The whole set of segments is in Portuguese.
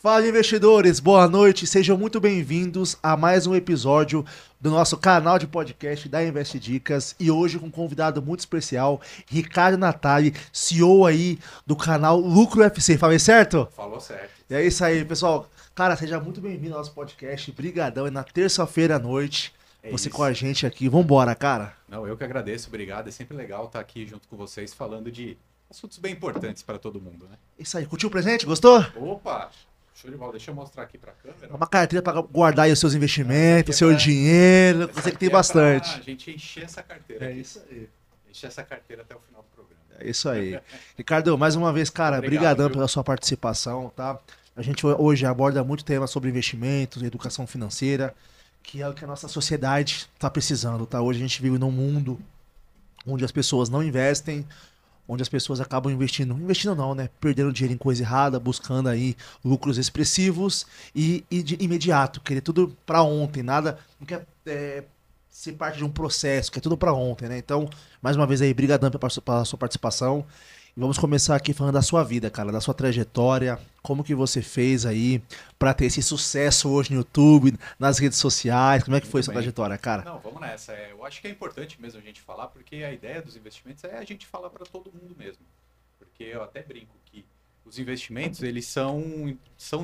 Fala, investidores, boa noite, sejam muito bem-vindos a mais um episódio do nosso canal de podcast da Invest Dicas e hoje com um convidado muito especial, Ricardo Natali, CEO aí do canal Lucro FC, falei certo? Falou certo. E é isso aí, pessoal. Cara, seja muito bem-vindo ao nosso podcast, brigadão, é na terça-feira à noite, você com a gente aqui, vambora, cara. Não, eu que agradeço, obrigado, é sempre legal estar aqui junto com vocês falando de assuntos bem importantes para todo mundo, né? Isso aí, curtiu o presente, gostou? Opa! Show de bola, deixa eu mostrar aqui para a câmera. Uma carteira para guardar aí os seus investimentos, o seu dinheiro, você que tem bastante. A gente encher essa carteira. É aqui. isso aí. Encher essa carteira até o final do programa. É isso aí. Ricardo, mais uma vez, cara, Obrigado, brigadão viu? pela sua participação, tá? A gente hoje aborda muito tema sobre investimentos, educação financeira, que é o que a nossa sociedade está precisando, tá? Hoje a gente vive num mundo onde as pessoas não investem, onde as pessoas acabam investindo não, né? Perdendo dinheiro em coisa errada, buscando aí lucros expressivos e de imediato, querer tudo para ontem, nada, não quer ser parte de um processo, quer tudo para ontem, né? Então, mais uma vez aí, brigadão pela sua participação. E vamos começar aqui falando da sua vida, cara, da sua trajetória, como que você fez aí para ter esse sucesso hoje no YouTube, nas redes sociais, como é que foi Muito essa bem. trajetória, cara? Não, vamos nessa. Eu acho que é importante mesmo a gente falar, porque a ideia dos investimentos é a gente falar para todo mundo mesmo. Porque eu até brinco que os investimentos, eles são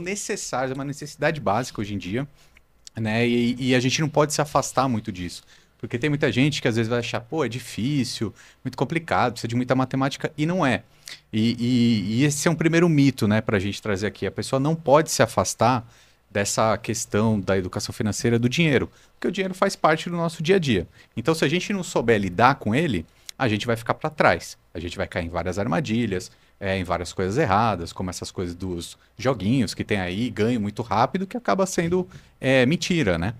necessários, é uma necessidade básica hoje em dia, né? E a gente não pode se afastar muito disso. Porque tem muita gente que às vezes vai achar, pô, é difícil, muito complicado, precisa de muita matemática, e não é. E esse é um primeiro mito, né, para a gente trazer aqui. A pessoa não pode se afastar dessa questão da educação financeira do dinheiro, porque o dinheiro faz parte do nosso dia a dia. Então, se a gente não souber lidar com ele, a gente vai ficar para trás. A gente vai cair em várias armadilhas, em várias coisas erradas, como essas coisas dos joguinhos que tem aí, ganho muito rápido, que acaba sendo mentira, né?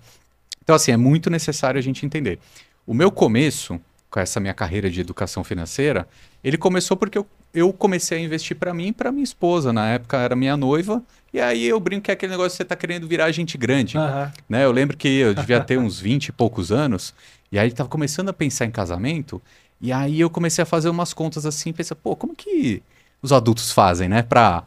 Então, assim, é muito necessário a gente entender. O meu começo, com essa minha carreira de educação financeira, ele começou porque eu comecei a investir para mim e para minha esposa. Na época era minha noiva, e aí eu brinco que é aquele negócio que você tá querendo virar gente grande. Aham. Né? Eu lembro que eu devia ter uns 20 e poucos anos, e aí estava começando a pensar em casamento, e aí eu comecei a fazer umas contas assim, pensei, pô, como que os adultos fazem, né, para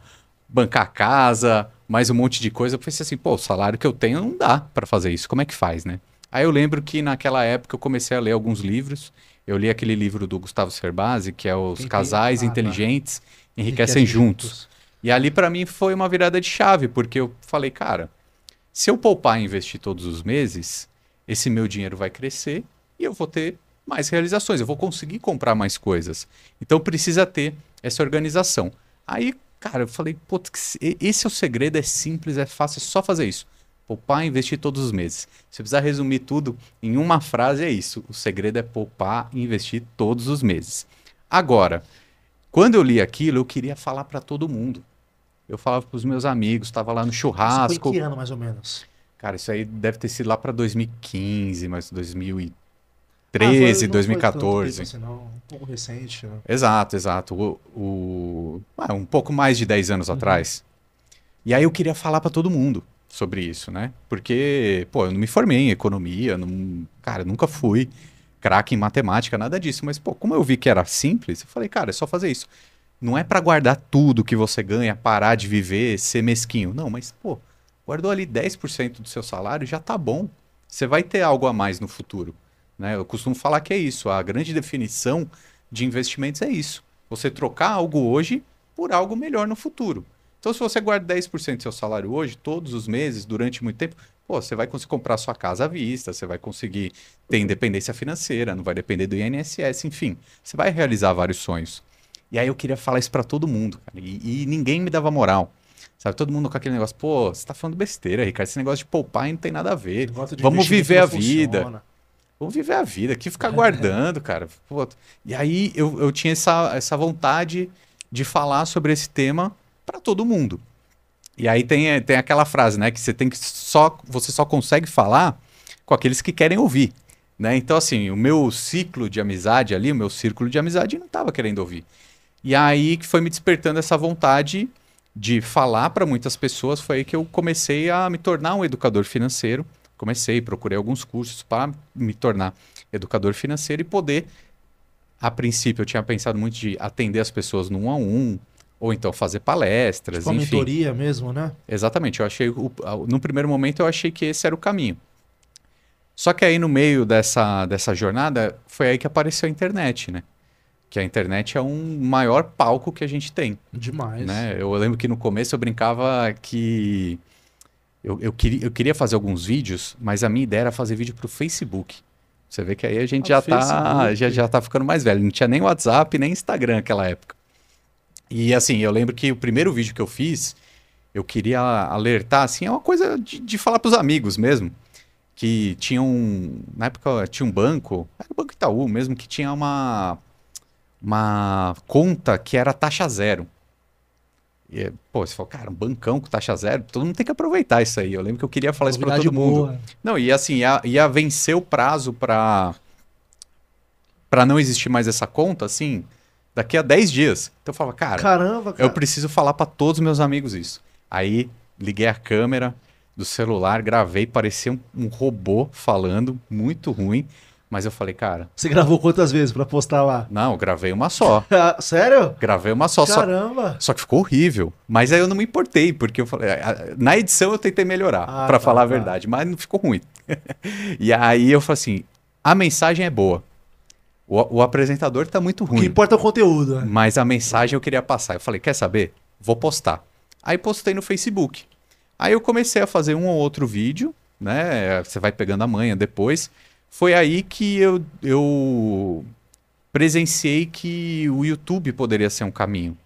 bancar a casa, mais um monte de coisa. Eu pensei assim, pô, o salário que eu tenho não dá para fazer isso, como é que faz, né? Aí eu lembro que naquela época eu comecei a ler alguns livros, eu li aquele livro do Gustavo Cerbasi, que é Os Quem tem- Casais tá. Inteligentes Enriquecem Juntos. E ali para mim foi uma virada de chave, porque eu falei, cara, se eu poupar e investir todos os meses, esse meu dinheiro vai crescer e eu vou ter mais realizações, eu vou conseguir comprar mais coisas. Então precisa ter essa organização. Aí, cara, eu falei, putz, esse é o segredo, é simples, é fácil, é só fazer isso. Poupar e investir todos os meses. Se eu precisar resumir tudo em uma frase, é isso. O segredo é poupar e investir todos os meses. Agora, quando eu li aquilo, eu queria falar para todo mundo. Eu falava para os meus amigos, estava lá no Isso foi em churrasco. que ano, mais ou menos? Cara, isso aí deve ter sido lá para 2015, mas Ah, 2013, não foi tanto tempo 2014. assim, não. Um pouco recente, né? Exato, exato. Um pouco mais de 10 anos atrás. E aí eu queria falar para todo mundo sobre isso, né? Porque, pô, eu não me formei em economia, cara, eu nunca fui craque em matemática, nada disso. Mas, pô, como eu vi que era simples, eu falei, cara, é só fazer isso. Não é para guardar tudo que você ganha, parar de viver, ser mesquinho. Não, mas, pô, guardou ali 10% do seu salário, já tá bom. Você vai ter algo a mais no futuro, né? Eu costumo falar que é isso. A grande definição de investimentos é isso. Você trocar algo hoje por algo melhor no futuro. Então, se você guarda 10% do seu salário hoje, todos os meses, durante muito tempo, pô, você vai conseguir comprar sua casa à vista, você vai conseguir ter independência financeira, não vai depender do INSS, enfim. Você vai realizar vários sonhos. E aí eu queria falar isso pra todo mundo, cara, e ninguém me dava moral. Sabe, todo mundo com aquele negócio, pô, você tá falando besteira, Ricardo, esse negócio de poupar não tem nada a ver. Negócio de Vamos investimento viver não a vida. funciona. Vamos viver a vida, que ficar guardando, cara. Pô. E aí eu tinha essa vontade de falar sobre esse tema para todo mundo. E aí tem aquela frase, né, que você só consegue falar com aqueles que querem ouvir, né? Então assim, o meu ciclo de amizade ali, o meu círculo de amizade não estava querendo ouvir. E aí que foi me despertando essa vontade de falar para muitas pessoas, foi aí que eu comecei a me tornar um educador financeiro. Procurei alguns cursos para me tornar educador financeiro e poder, a princípio eu tinha pensado muito de atender as pessoas no 1 a 1, ou então fazer palestras, Tipo a enfim. mentoria mesmo, né? Exatamente, eu achei, no primeiro momento eu achei que esse era o caminho. Só que aí no meio dessa jornada, foi aí que apareceu a internet, né? Que a internet é um maior palco que a gente tem, Demais. né? Eu lembro que no começo eu brincava que eu queria fazer alguns vídeos, mas a minha ideia era fazer vídeo pro Facebook. Você vê que aí a gente Ah, Facebook. já tá ficando mais velho. Não tinha nem WhatsApp, nem Instagram naquela época. E assim, eu lembro que o primeiro vídeo que eu fiz, eu queria alertar, assim, é uma coisa de falar pros amigos mesmo. Que tinha na época tinha um banco, era o Banco Itaú mesmo, que tinha uma conta que era taxa zero. E, pô, você falou, cara, um bancão com taxa zero, todo mundo tem que aproveitar isso aí. Eu lembro que eu queria falar isso pra Novidade todo mundo. boa. Não, e assim, ia vencer o prazo pra não existir mais essa conta, assim, daqui a 10 dias. Então eu falava, cara, Caramba, eu cara. preciso falar pra todos os meus amigos isso. Aí liguei a câmera do celular, gravei, parecia um robô falando, muito ruim. Mas eu falei, cara, Você gravou quantas vezes pra postar lá? não, eu gravei uma só. Ah, sério? Gravei uma só, Caramba. só que ficou horrível. Mas aí eu não me importei, porque eu falei, na edição eu tentei melhorar, Ah, pra tá, falar a tá. verdade, mas não ficou ruim. E aí eu falei assim, a mensagem é boa. O apresentador tá muito O que ruim, importa é o conteúdo, né? mas a mensagem eu queria passar. Eu falei, quer saber? Vou postar. Aí postei no Facebook. Aí eu comecei a fazer um ou outro vídeo, né? Você vai pegando a manha depois. Foi aí que eu presenciei que o YouTube poderia ser um caminho.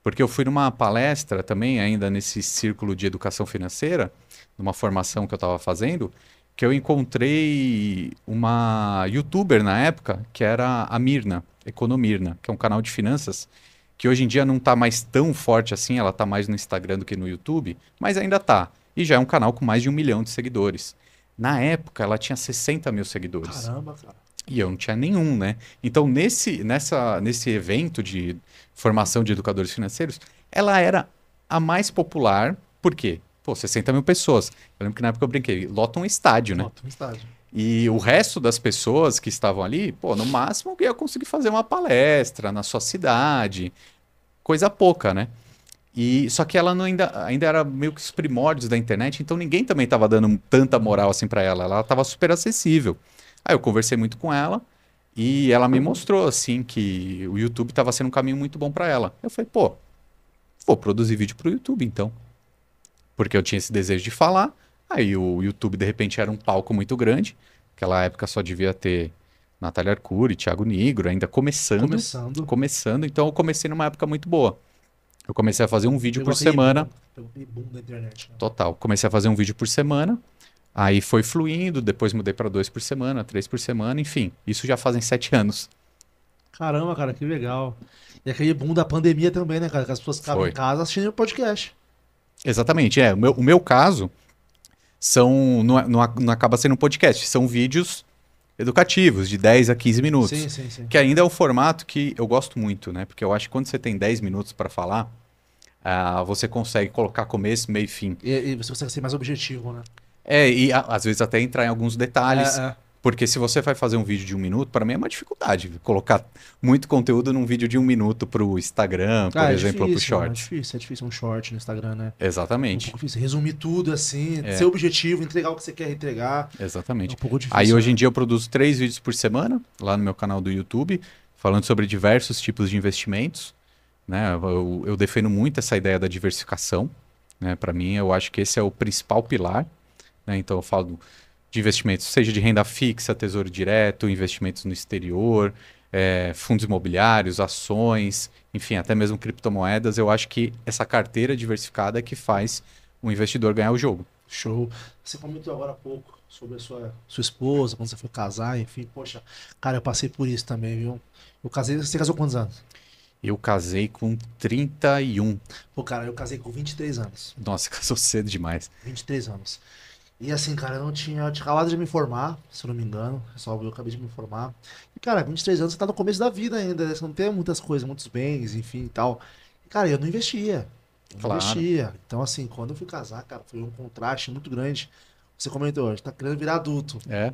Porque eu fui numa palestra também, ainda nesse círculo de educação financeira, numa formação que eu estava fazendo, que eu encontrei uma youtuber na época, que era a Mirna, Economirna, que é um canal de finanças, que hoje em dia não está mais tão forte assim, ela está mais no Instagram do que no YouTube, mas ainda tá. E já é um canal com mais de 1 milhão de seguidores. Na época, ela tinha 60 mil seguidores. Caramba, cara. E eu não tinha nenhum, né? Então, nesse evento de formação de educadores financeiros, ela era a mais popular, por quê? Pô, 60 mil pessoas. Eu lembro que na época eu brinquei, lota um estádio, né? Nota um estágio. E o resto das pessoas que estavam ali, pô, no máximo ia conseguir fazer uma palestra na sua cidade, coisa pouca, né? E só que ela ainda era meio que os primórdios da internet, então ninguém também estava dando tanta moral assim para ela. Ela estava super acessível. Aí eu conversei muito com ela e ela me mostrou assim que o YouTube estava sendo um caminho muito bom para ela. Eu falei, pô, vou produzir vídeo pro YouTube então, porque eu tinha esse desejo de falar. Aí o YouTube de repente era um palco muito grande. Naquela época só devia ter Natália Arcuri, Thiago Nigro, ainda Começando. começando, então eu comecei numa época muito boa. Eu comecei a fazer um vídeo Pegou por aquele semana. boom. Pegou aquele boom da internet, né? Total. Comecei a fazer um vídeo por semana. Aí foi fluindo, depois mudei para 2 por semana, 3 por semana, enfim. Isso já fazem 7 anos. Caramba, cara, que legal. E aquele boom da pandemia também, né, cara? Que as pessoas ficavam em Foi. casa assistindo o podcast. Exatamente, é. O meu caso não acaba sendo um podcast, são vídeos educativos, de 10 a 15 minutos. Sim, sim, sim. Que ainda é um formato que eu gosto muito, né? Porque eu acho que quando você tem 10 minutos para falar, você consegue colocar começo, meio e fim. E você consegue ser mais objetivo, né? E às vezes até entrar em alguns detalhes. É. Porque se você vai fazer um vídeo de 1 minuto, para mim é uma dificuldade colocar muito conteúdo num vídeo de 1 minuto pro Instagram, por Ah, é exemplo, ou pro difícil, mano, Shorts. é difícil um short no Instagram, né? É um Exatamente, pouco difícil. Resumir tudo assim, É. ser objetivo, entregar o que você quer entregar. É um exatamente. pouco difícil. Aí hoje né? em dia eu produzo 3 vídeos por semana, lá no meu canal do YouTube, falando sobre diversos tipos de investimentos, né? Eu defendo muito essa ideia da diversificação, né? Para mim, eu acho que esse é o principal pilar, né? Então eu falo de investimentos, seja de renda fixa, tesouro direto, investimentos no exterior, fundos imobiliários, ações, enfim, até mesmo criptomoedas. Eu acho que essa carteira diversificada é que faz o investidor ganhar o jogo. Show. Você comentou agora há pouco sobre a sua esposa, quando você foi casar, enfim. Poxa, cara, eu passei por isso também, viu? Eu casei, você casou quantos anos? Eu casei com 31. Pô, cara, eu casei com 23 anos. Nossa, casou cedo demais. 23 anos. E assim, cara, eu tinha acabado de me formar, se eu não me engano. Só eu acabei de me formar. E, cara, 23 anos você tá no começo da vida ainda, né? Você não tem muitas coisas, muitos bens, enfim e tal. E, cara, eu não investia. Eu não Claro. investia. Então, assim, quando eu fui casar, cara, foi um contraste muito grande. Você comentou, a gente tá querendo virar adulto. É,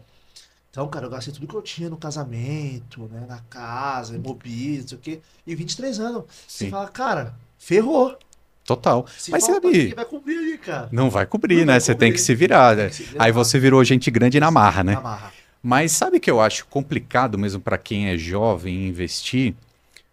Então, cara, eu gastei tudo que eu tinha no casamento, né? Na casa, mobília, não sei o quê. E 23 anos. Você sim. fala, cara, ferrou. Total. Se Mas faltar, quem sabe, vai cobrir ali, cara? não vai cobrir, Não né? vai Você tem cobrir. que se virar, Tem né? que ser, Aí exato. você virou gente grande na marra, Na né? marra. Mas sabe que eu acho complicado mesmo para quem é jovem investir?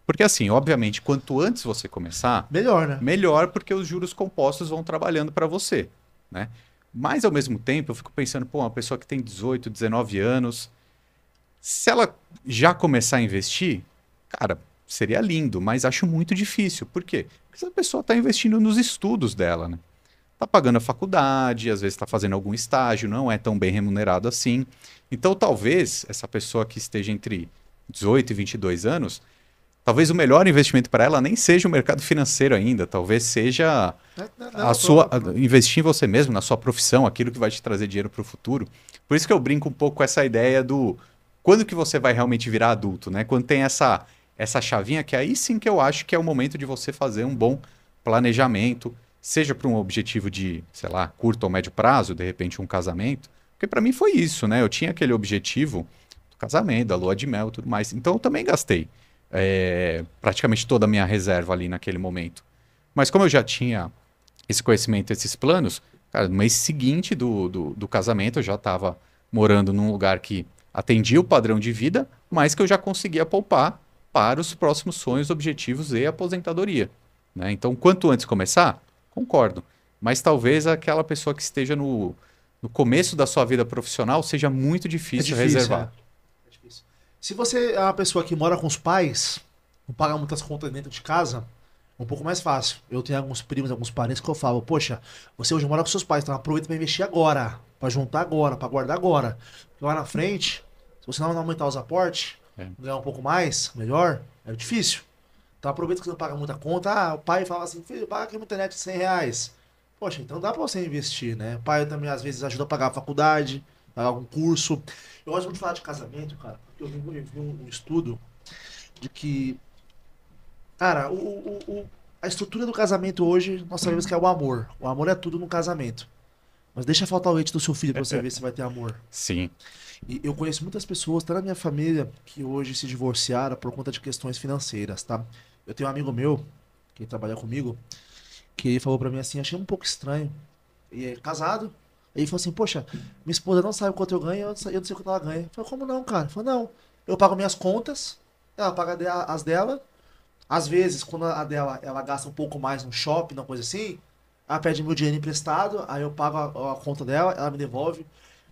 Porque assim, obviamente, quanto antes você começar, Melhor, né? melhor porque os juros compostos vão trabalhando para você, né? Mas ao mesmo tempo, eu fico pensando, pô, uma pessoa que tem 18, 19 anos, se ela já começar a investir, cara, seria lindo, mas acho muito difícil. Por quê? Porque essa pessoa está investindo nos estudos dela, né? Tá pagando a faculdade, às vezes está fazendo algum estágio, não é tão bem remunerado assim. Então, talvez essa pessoa que esteja entre 18 e 22 anos, talvez o melhor investimento para ela nem seja o mercado financeiro ainda, talvez seja a Não, sua investir em você mesmo, na sua profissão, aquilo que vai te trazer dinheiro para o futuro. Por isso que eu brinco um pouco com essa ideia do quando que você vai realmente virar adulto, né? Quando tem essa chavinha que aí sim que eu acho que é o momento de você fazer um bom planejamento, seja para um objetivo de, sei lá, curto ou médio prazo, de repente um casamento, porque para mim foi isso, né? Eu tinha aquele objetivo do casamento, da lua de mel, e tudo mais. Então eu também gastei praticamente toda a minha reserva ali naquele momento. Mas como eu já tinha esse conhecimento, esses planos, cara, no mês seguinte do casamento eu já estava morando num lugar que atendia o padrão de vida, mas que eu já conseguia poupar para os próximos sonhos, objetivos e aposentadoria, né? Então, quanto antes começar, concordo. Mas talvez aquela pessoa que esteja no começo da sua vida profissional seja muito é difícil difícil, é. reservar. É difícil. Se você é uma pessoa que mora com os pais, não paga muitas contas dentro de casa, é um pouco mais fácil. Eu tenho alguns primos, alguns parentes que eu falo, poxa, você hoje mora com seus pais, então aproveita para investir agora, para juntar agora, para guardar agora. Porque lá na frente, se você não aumentar os aportes, É. ganhar um pouco mais, melhor, é difícil. Então aproveita que você não paga muita conta. Ah, o pai fala assim, filho, paga aqui uma internet de 100 reais. Poxa, então dá pra você investir, né? O pai também às vezes ajuda a pagar a faculdade, pagar algum curso. Eu gosto muito de falar de casamento, cara, porque eu vi um estudo de que, cara, a estrutura do casamento hoje, nós sabemos que é o amor. O amor é tudo no casamento. Mas deixa faltar o leite do seu filho pra você ver se vai ter amor. Sim. E eu conheço muitas pessoas, até na minha família, que hoje se divorciaram por conta de questões financeiras, tá? Eu tenho um amigo meu, que trabalha comigo, que ele falou pra mim assim, achei um pouco estranho. E é casado. Ele falou assim, poxa, minha esposa não sabe quanto eu ganho, eu não sei quanto ela ganha. Eu falei, como não, cara? Ele falou, não, eu pago minhas contas, ela paga as dela. Às vezes, quando a dela, ela gasta um pouco mais no shopping, uma coisa assim, ela pede meu dinheiro emprestado, aí eu pago a conta dela, ela me devolve. Eu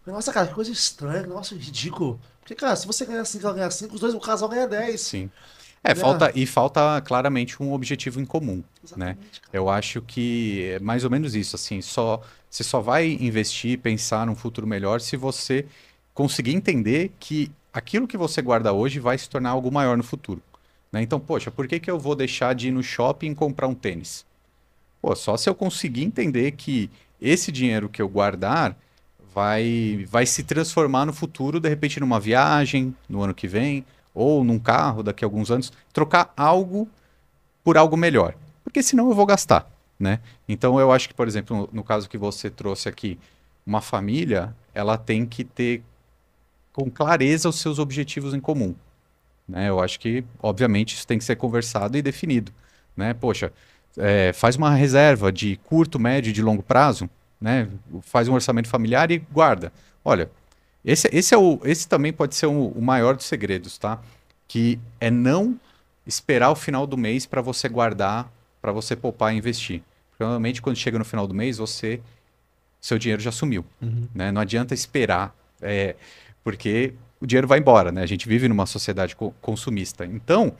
falei, nossa, cara, que coisa estranha, que negócio ridículo. Porque, cara, se você ganha 5, ela ganha 5, os dois, o casal ganha 10. Sim. Né? Falta claramente um objetivo em comum, né? Exatamente, cara. Eu acho que é mais ou menos isso, assim, você só vai investir, pensar num futuro melhor se você conseguir entender que aquilo que você guarda hoje vai se tornar algo maior no futuro, né? Então, poxa, por que que eu vou deixar de ir no shopping e comprar um tênis? Pô, só se eu conseguir entender que esse dinheiro que eu guardar vai se transformar no futuro, de repente, numa viagem no ano que vem, ou num carro daqui a alguns anos, trocar algo por algo melhor. Porque senão eu vou gastar, né? Então eu acho que, por exemplo, no caso que você trouxe aqui, uma família, ela tem que ter com clareza os seus objetivos em comum, né? Eu acho que, obviamente, isso tem que ser conversado e definido, né? Poxa, faz uma reserva de curto, médio e de longo prazo, né? Faz um orçamento familiar e guarda. Olha, esse também pode ser o maior dos segredos, tá? Que é não esperar o final do mês para você guardar, para você poupar e investir. Provavelmente, quando chega no final do mês, seu dinheiro já sumiu, Uhum. né? Não adianta esperar, porque o dinheiro vai embora, né? A gente vive numa sociedade consumista. Então,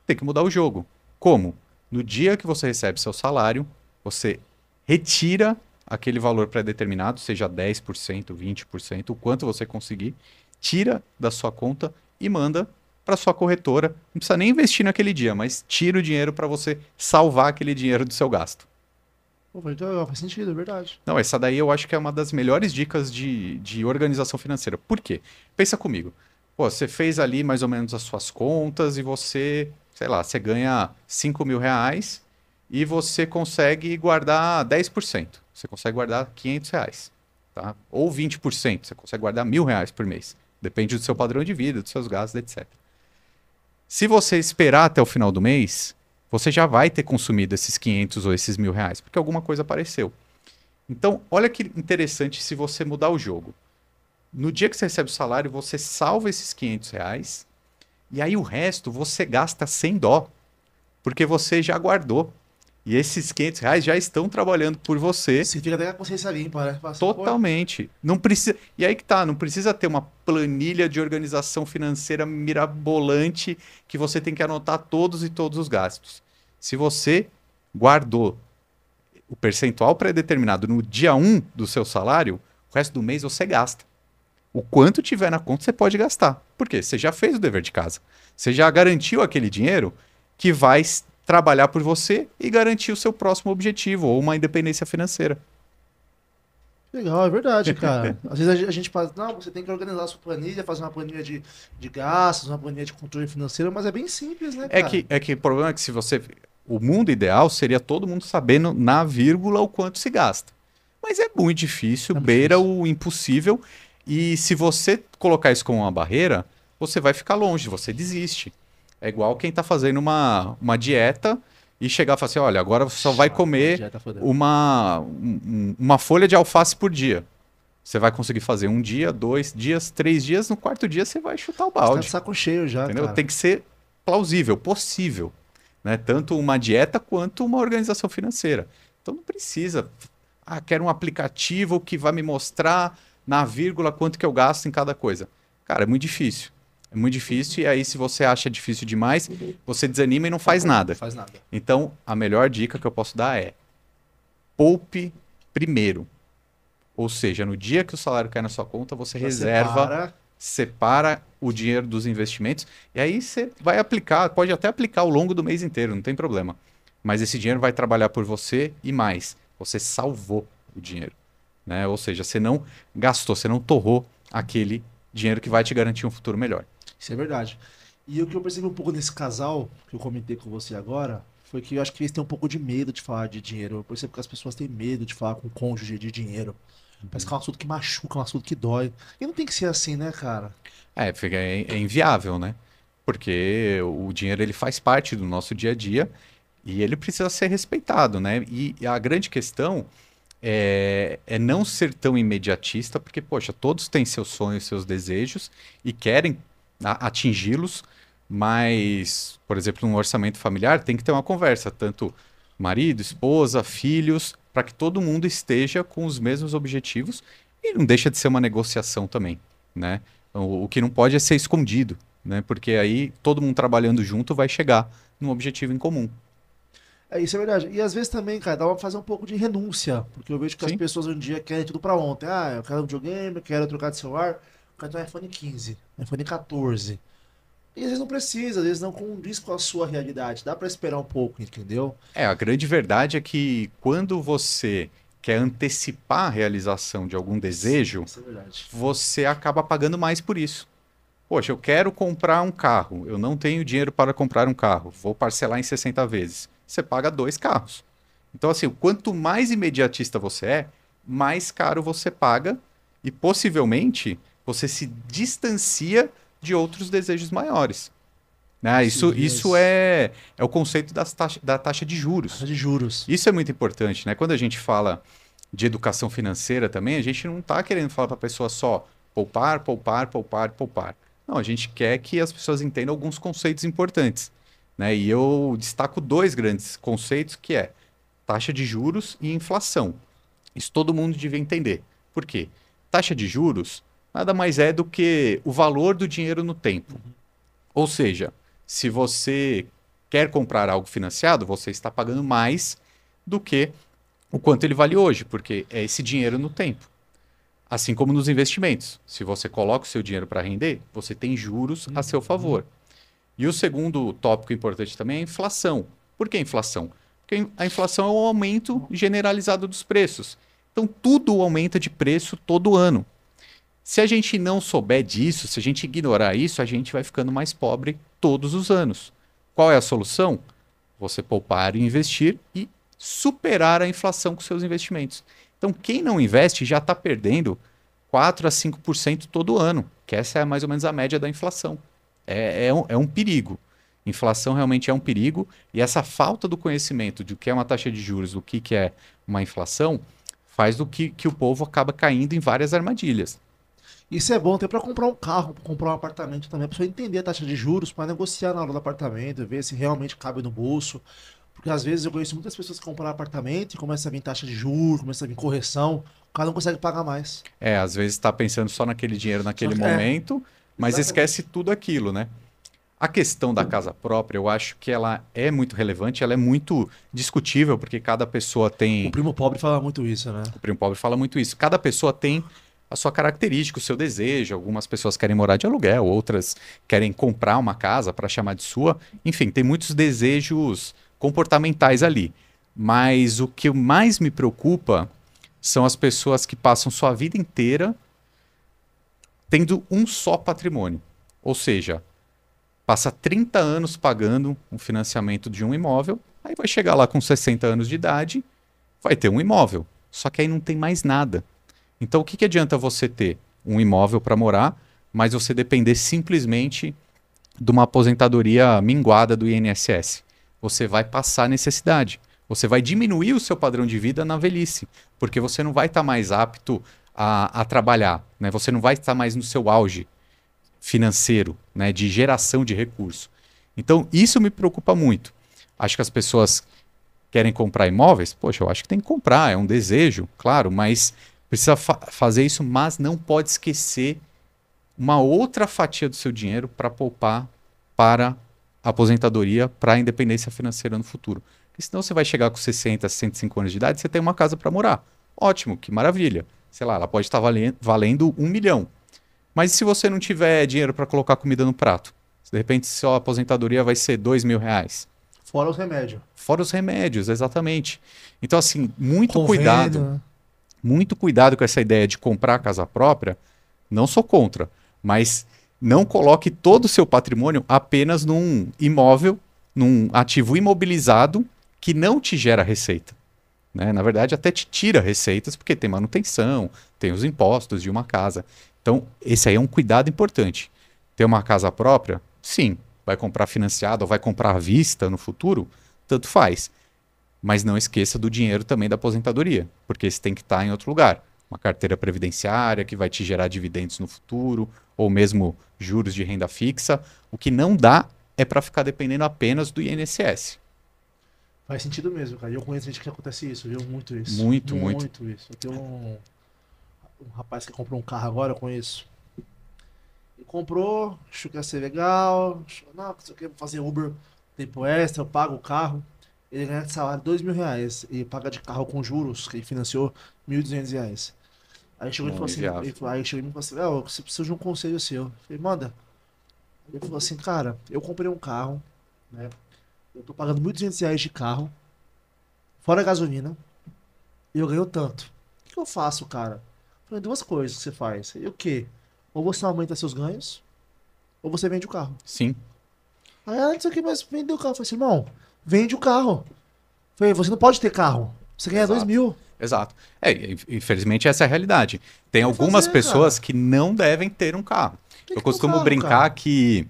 tem que mudar o jogo. Como? No dia que você recebe seu salário, você retira aquele valor pré-determinado, seja 10%, 20%, o quanto você conseguir, tira da sua conta e manda para sua corretora. Não precisa nem investir naquele dia, mas tira o dinheiro para você salvar aquele dinheiro do seu gasto. Pô, faz sentido, é verdade. Não, essa daí eu acho que é uma das melhores dicas de organização financeira. Por quê? Pensa comigo. Pô, você fez ali mais ou menos as suas contas e você, sei lá, você ganha 5 mil reais e você consegue guardar 10%. Você consegue guardar 500 reais, tá? Ou 20%, você consegue guardar 1.000 reais por mês. Depende do seu padrão de vida, dos seus gastos, etc. Se você esperar até o final do mês, você já vai ter consumido esses 500 ou esses R$ 1.000, porque alguma coisa apareceu. Então, olha que interessante se você mudar o jogo. No dia que você recebe o salário, você salva esses R$ 500 e aí o resto você gasta sem dó, porque você já guardou. E esses R$ 500 já estão trabalhando por você. Você fica até com a consciência limpa, né? Fala assim, pô, Totalmente. Não precisa. E aí que tá, não precisa ter uma planilha de organização financeira mirabolante que você tem que anotar todos e todos os gastos. Se você guardou o percentual pré-determinado no dia 1 do seu salário, o resto do mês você gasta. O quanto tiver na conta você pode gastar. Por quê? Você já fez o dever de casa. Você já garantiu aquele dinheiro que vai trabalhar por você e garantir o seu próximo objetivo ou uma independência financeira. legal, é verdade, cara. Às vezes a gente fala, não, você tem que organizar a sua planilha, fazer uma planilha de gastos, uma planilha de controle financeiro, mas é bem simples, né, É cara? que o problema é que se você. O mundo ideal seria todo mundo sabendo na vírgula o quanto se gasta. Mas é muito difícil, É muito beira difícil. o impossível. E se você colocar isso como uma barreira, você vai ficar longe, você desiste. É igual quem está fazendo uma dieta e chegar e falar assim: olha, agora você só vai Chato, a comer dieta fodeu. uma folha de alface por dia. Você vai conseguir fazer um dia, 2 dias, 3 dias, no quarto dia você vai chutar o Você tá de balde. saco cheio já, Entendeu? cara. Tem que ser plausível, possível, né? Tanto uma dieta quanto uma organização financeira. Então não precisa. Ah, quero um aplicativo que vai me mostrar na vírgula quanto que eu gasto em cada coisa. Cara, é muito difícil. É muito difícil, e aí, se você acha difícil demais, você desanima e não faz Não nada. faz nada. Então, a melhor dica que eu posso dar é: poupe primeiro. Ou seja, no dia que o salário cai na sua conta, você Já reserva, separa o dinheiro dos investimentos, e aí você vai aplicar, pode até aplicar ao longo do mês inteiro, não tem problema. Mas esse dinheiro vai trabalhar por você e mais, você salvou o dinheiro, né? Ou seja, você não gastou, você não torrou aquele dinheiro que vai te garantir um futuro melhor. Isso é verdade. E o que eu percebi um pouco nesse casal, que eu comentei com você agora, foi que eu acho que eles têm um pouco de medo de falar de dinheiro. Eu percebo que as pessoas têm medo de falar com o cônjuge de dinheiro. Parece que é um assunto que machuca, é um assunto que dói. E não tem que ser assim, né, cara? É inviável, né? Porque o dinheiro ele faz parte do nosso dia a dia e ele precisa ser respeitado, né? E a grande questão é não ser tão imediatista, porque, poxa, todos têm seus sonhos, seus desejos e querem atingi-los, mas, por exemplo, num orçamento familiar tem que ter uma conversa, tanto marido, esposa, filhos, para que todo mundo esteja com os mesmos objetivos e não deixa de ser uma negociação também, né? O que não pode é ser escondido, né? Porque aí todo mundo trabalhando junto vai chegar num objetivo em comum. É, isso é verdade. E às vezes também, cara, dá pra fazer um pouco de renúncia. Porque eu vejo que as Sim. pessoas hoje em dia querem tudo pra ontem. Ah, eu quero um videogame, eu quero trocar de celular. Eu quero ter um iPhone 15, um iPhone 14. E às vezes não precisa, às vezes não condiz com a sua realidade. Dá pra esperar um pouco, entendeu? A grande verdade é que quando você quer antecipar a realização de algum desejo, Isso é verdade. você acaba pagando mais por isso. Poxa, eu quero comprar um carro, eu não tenho dinheiro para comprar um carro, vou parcelar em 60 vezes. Você paga 2 carros. Então, assim, quanto mais imediatista você é, mais caro você paga e possivelmente você se distancia de outros desejos maiores. Né? Esses Isso dias. é o conceito da taxa de Taxa juros. de juros. Isso é muito importante, né? Quando a gente fala de educação financeira também, a gente não está querendo falar para a pessoa só poupar, poupar, poupar, poupar. Não, a gente quer que as pessoas entendam alguns conceitos importantes, né? E eu destaco 2 grandes conceitos que é taxa de juros e inflação. Isso todo mundo devia entender. Por quê? Taxa de juros nada mais é do que o valor do dinheiro no tempo. Ou seja, se você quer comprar algo financiado, você está pagando mais do que o quanto ele vale hoje, porque é esse dinheiro no tempo. Assim como nos investimentos. Se você coloca o seu dinheiro para render, você tem juros a seu favor. E o segundo tópico importante também é a inflação. Por que a inflação? Porque a inflação é o aumento generalizado dos preços. Então, tudo aumenta de preço todo ano. Se a gente não souber disso, se a gente ignorar isso, a gente vai ficando mais pobre todos os anos. Qual é a solução? Você poupar e investir e superar a inflação com seus investimentos. Então, quem não investe já está perdendo 4 a 5% todo ano, que essa é mais ou menos a média da inflação. É um perigo. Inflação realmente é um perigo e essa falta do conhecimento de o que é uma taxa de juros, do que é uma inflação, faz do que o povo acaba caindo em várias armadilhas. Isso é bom até para comprar um carro, pra comprar um apartamento também, a pessoa entender a taxa de juros, para negociar na hora do apartamento, ver se realmente cabe no bolso. Porque às vezes eu conheço muitas pessoas que compram apartamento e começa a vir taxa de juros, começa a vir correção, o cara não consegue pagar mais. Às vezes está pensando só naquele dinheiro naquele É, momento, mas exatamente. esquece tudo aquilo, né? A questão da casa própria, eu acho que ela é muito relevante, ela é muito discutível, porque cada pessoa O tem. primo pobre fala muito isso, né? O Primo Pobre fala muito isso. Cada pessoa tem a sua característica, o seu desejo. Algumas pessoas querem morar de aluguel, outras querem comprar uma casa para chamar de sua. Enfim, tem muitos desejos comportamentais ali. Mas o que mais me preocupa são as pessoas que passam sua vida inteira tendo um só patrimônio. Ou seja, passa 30 anos pagando um financiamento de um imóvel, aí vai chegar lá com 60 anos de idade, vai ter um imóvel. Só que aí não tem mais nada. Então, o que adianta você ter um imóvel para morar, mas você depender simplesmente de uma aposentadoria minguada do INSS? Você vai passar necessidade. Você vai diminuir o seu padrão de vida na velhice, porque você não vai estar mais apto a trabalhar, né? Você não vai estar mais no seu auge financeiro, né? De geração de recurso. Então, isso me preocupa muito. Acho que as pessoas querem comprar imóveis, poxa, eu acho que tem que comprar, é um desejo, claro, mas precisa fazer isso, mas não pode esquecer uma outra fatia do seu dinheiro para poupar para a aposentadoria, para a independência financeira no futuro. Porque senão você vai chegar com 60, 65 anos de idade, você tem uma casa para morar. Ótimo, que maravilha. Sei lá, ela pode estar valendo 1 milhão. Mas e se você não tiver dinheiro para colocar comida no prato? De repente, sua aposentadoria vai ser R$ 2.000. Fora os remédios. Fora os remédios, exatamente. Então, assim, Convênio, né? muito cuidado com essa ideia de comprar a casa própria. Não sou contra, mas não coloque todo o seu patrimônio apenas num imóvel, num ativo imobilizado que não te gera receita, né? Na verdade, até te tira receitas, porque tem manutenção, tem os impostos de uma casa. Então, esse aí é um cuidado importante. Ter uma casa própria, sim, vai comprar financiado ou vai comprar à vista no futuro, tanto faz. Mas não esqueça do dinheiro também da aposentadoria, porque esse tem que estar em outro lugar. Uma carteira previdenciária que vai te gerar dividendos no futuro, ou mesmo juros de renda fixa. O que não dá é para ficar dependendo apenas do INSS. Faz sentido mesmo, cara. Eu conheço gente que acontece isso, viu? Muito isso. Muito, muito. Muito isso. Eu tenho um rapaz que comprou um carro agora, eu conheço. Ele comprou, achou que ia ser legal. Não, se eu quero fazer Uber tempo extra, eu pago o carro. Ele ganha de salário R$ 2.000 e paga de carro com juros, que ele financiou R$ 1.200. Aí chegou e Não, falou assim, inviável. aí chegou e me falou assim, Léo, você precisa de um conselho seu. Eu falei, manda. Ele falou assim, cara, eu comprei um carro, né? Eu tô pagando R$ 1.200 de carro, fora a gasolina, e eu ganho tanto. O que eu faço, cara? Eu falei, duas coisas que você faz. E o quê? Ou você aumenta seus ganhos, ou você vende o carro. Sim, Aí, antes aqui, mas vendeu o carro. Eu falei assim, irmão, vende o carro. Eu falei, você não pode ter carro. Você ganha 2 exato. mil. Exato. Infelizmente, essa é a realidade. Tem Tem que algumas fazer, pessoas cara. que não devem ter um carro. Tem Eu que ter um costumo carro, brincar cara. que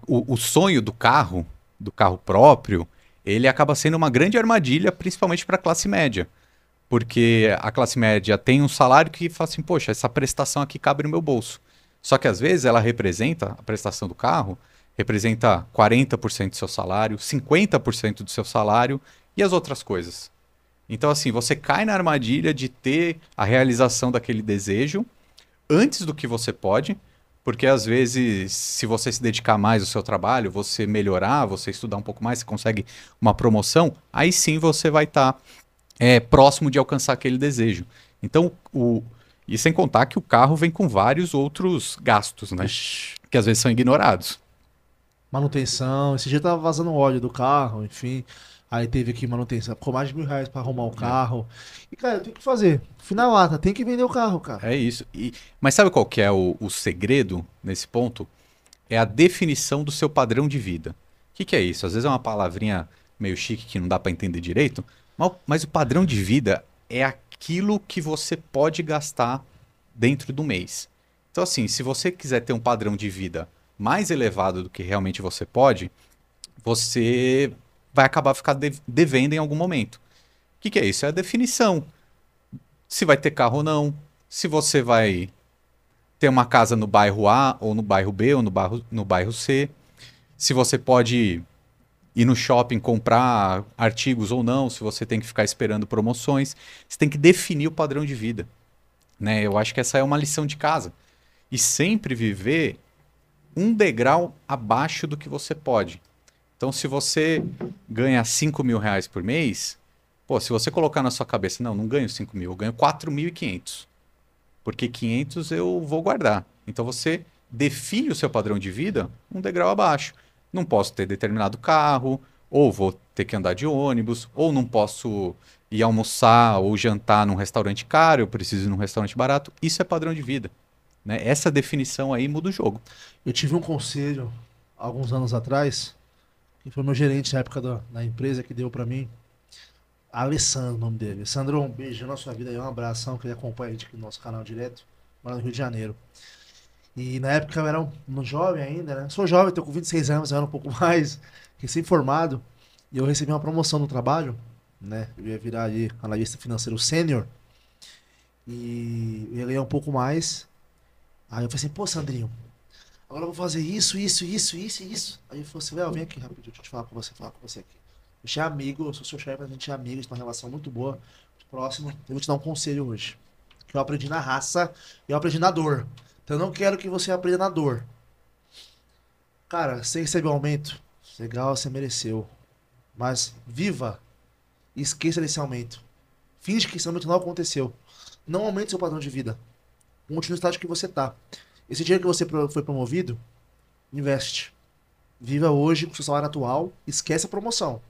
o sonho do carro próprio, ele acaba sendo uma grande armadilha, principalmente para a classe média. Porque a classe média tem um salário que fala assim, poxa, essa prestação aqui cabe no meu bolso. Só que às vezes ela representa, a prestação do carro, representa 40% do seu salário, 50% do seu salário e as outras coisas. Então, assim, você cai na armadilha de ter a realização daquele desejo antes do que você pode, porque às vezes, se você se dedicar mais ao seu trabalho, você melhorar, você estudar um pouco mais, você consegue uma promoção, aí sim você vai estar próximo de alcançar aquele desejo. Então, e sem contar que o carro vem com vários outros gastos, né? Ixi, Que às vezes são ignorados. manutenção. Esse dia tava vazando óleo do carro, enfim. Aí teve aqui manutenção. Ficou mais de R$ 1.000 pra arrumar o Né? carro. E, cara, tem que fazer. Final lata, tem que vender o carro, cara. É isso. Mas sabe qual que é o segredo nesse ponto? É a definição do seu padrão de vida. O que é isso? Às vezes é uma palavrinha meio chique que não dá para entender direito, mas o padrão de vida é aquilo que você pode gastar dentro do mês. Então, assim, se você quiser ter um padrão de vida mais elevado do que realmente você pode, você vai acabar ficando devendo em algum momento. O que é isso? É a definição. Se vai ter carro ou não, se você vai ter uma casa no bairro A, ou no bairro B, ou no bairro C, se você pode ir no shopping comprar artigos ou não, se você tem que ficar esperando promoções. Você tem que definir o padrão de vida, né? Eu acho que essa é uma lição de casa. E sempre viver um degrau abaixo do que você pode. Então, se você ganha 5 mil reais por mês, pô, se você colocar na sua cabeça, não ganho 5 mil, eu ganho 4.500. Porque 500 eu vou guardar. Então, você define o seu padrão de vida um degrau abaixo. Não posso ter determinado carro, ou vou ter que andar de ônibus, ou não posso ir almoçar ou jantar num restaurante caro, eu preciso ir num restaurante barato. Isso é padrão de vida, né? Essa definição aí muda o jogo. Eu tive um conselho alguns anos atrás, que foi meu gerente na época da empresa que deu pra mim. Alessandro, o nome dele. Alessandro, um beijo na sua vida aí, um abração, que ele acompanha a gente aqui no nosso canal direto, mora no Rio de Janeiro. E na época eu era um jovem ainda, né? Sou jovem, tô com 26 anos, eu era um pouco mais recém-formado. E eu recebi uma promoção no trabalho, né? Eu ia virar aí analista financeiro sênior. E eu ia ganhar um pouco mais. Aí eu falei assim, pô, Sandrinho, agora eu vou fazer isso, isso, isso, isso e isso. Aí ele falou assim, Léo, vem aqui rapidinho, deixa eu te falar com você aqui. A gente é amigo, eu sou seu chefe, a gente é amigo, a gente tem uma relação muito boa. Próximo, eu vou te dar um conselho hoje. Que eu aprendi na raça e eu aprendi na dor. Então eu não quero que você aprenda na dor. Cara, você recebeu aumento? Legal, você mereceu. Mas viva e esqueça desse aumento. Finge que esse aumento não aconteceu. Não aumente seu padrão de vida. Continue no estágio que você tá. Esse dinheiro que você foi promovido, investe. Viva hoje com o seu salário atual, esquece a promoção.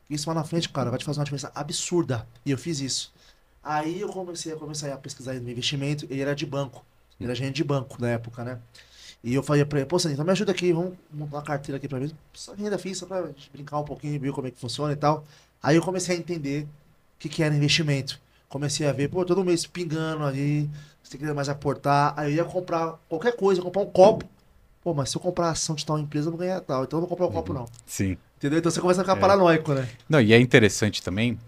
Isso lá na frente, cara, vai te fazer uma diferença absurda. E eu fiz isso. Aí eu comecei a pesquisar no investimento. Ele era de banco. Ele era agente de banco na época, né? E eu falei pra ele, pô, Sandro, então me ajuda aqui, vamos montar uma carteira aqui pra mim. Só renda fixa pra gente brincar um pouquinho, ver como é que funciona e tal. Aí eu comecei a entender o que era investimento. Comecei a ver, pô, todo mês pingando ali, você tem que mais aportar. Aí eu ia comprar qualquer coisa, comprar um copo. Pô, mas se eu comprar ação de tal empresa, eu vou ganhar tal. Então eu não vou comprar um copo, não. Sim. Entendeu? Então você começa a ficar paranoico, né? Não, e é interessante também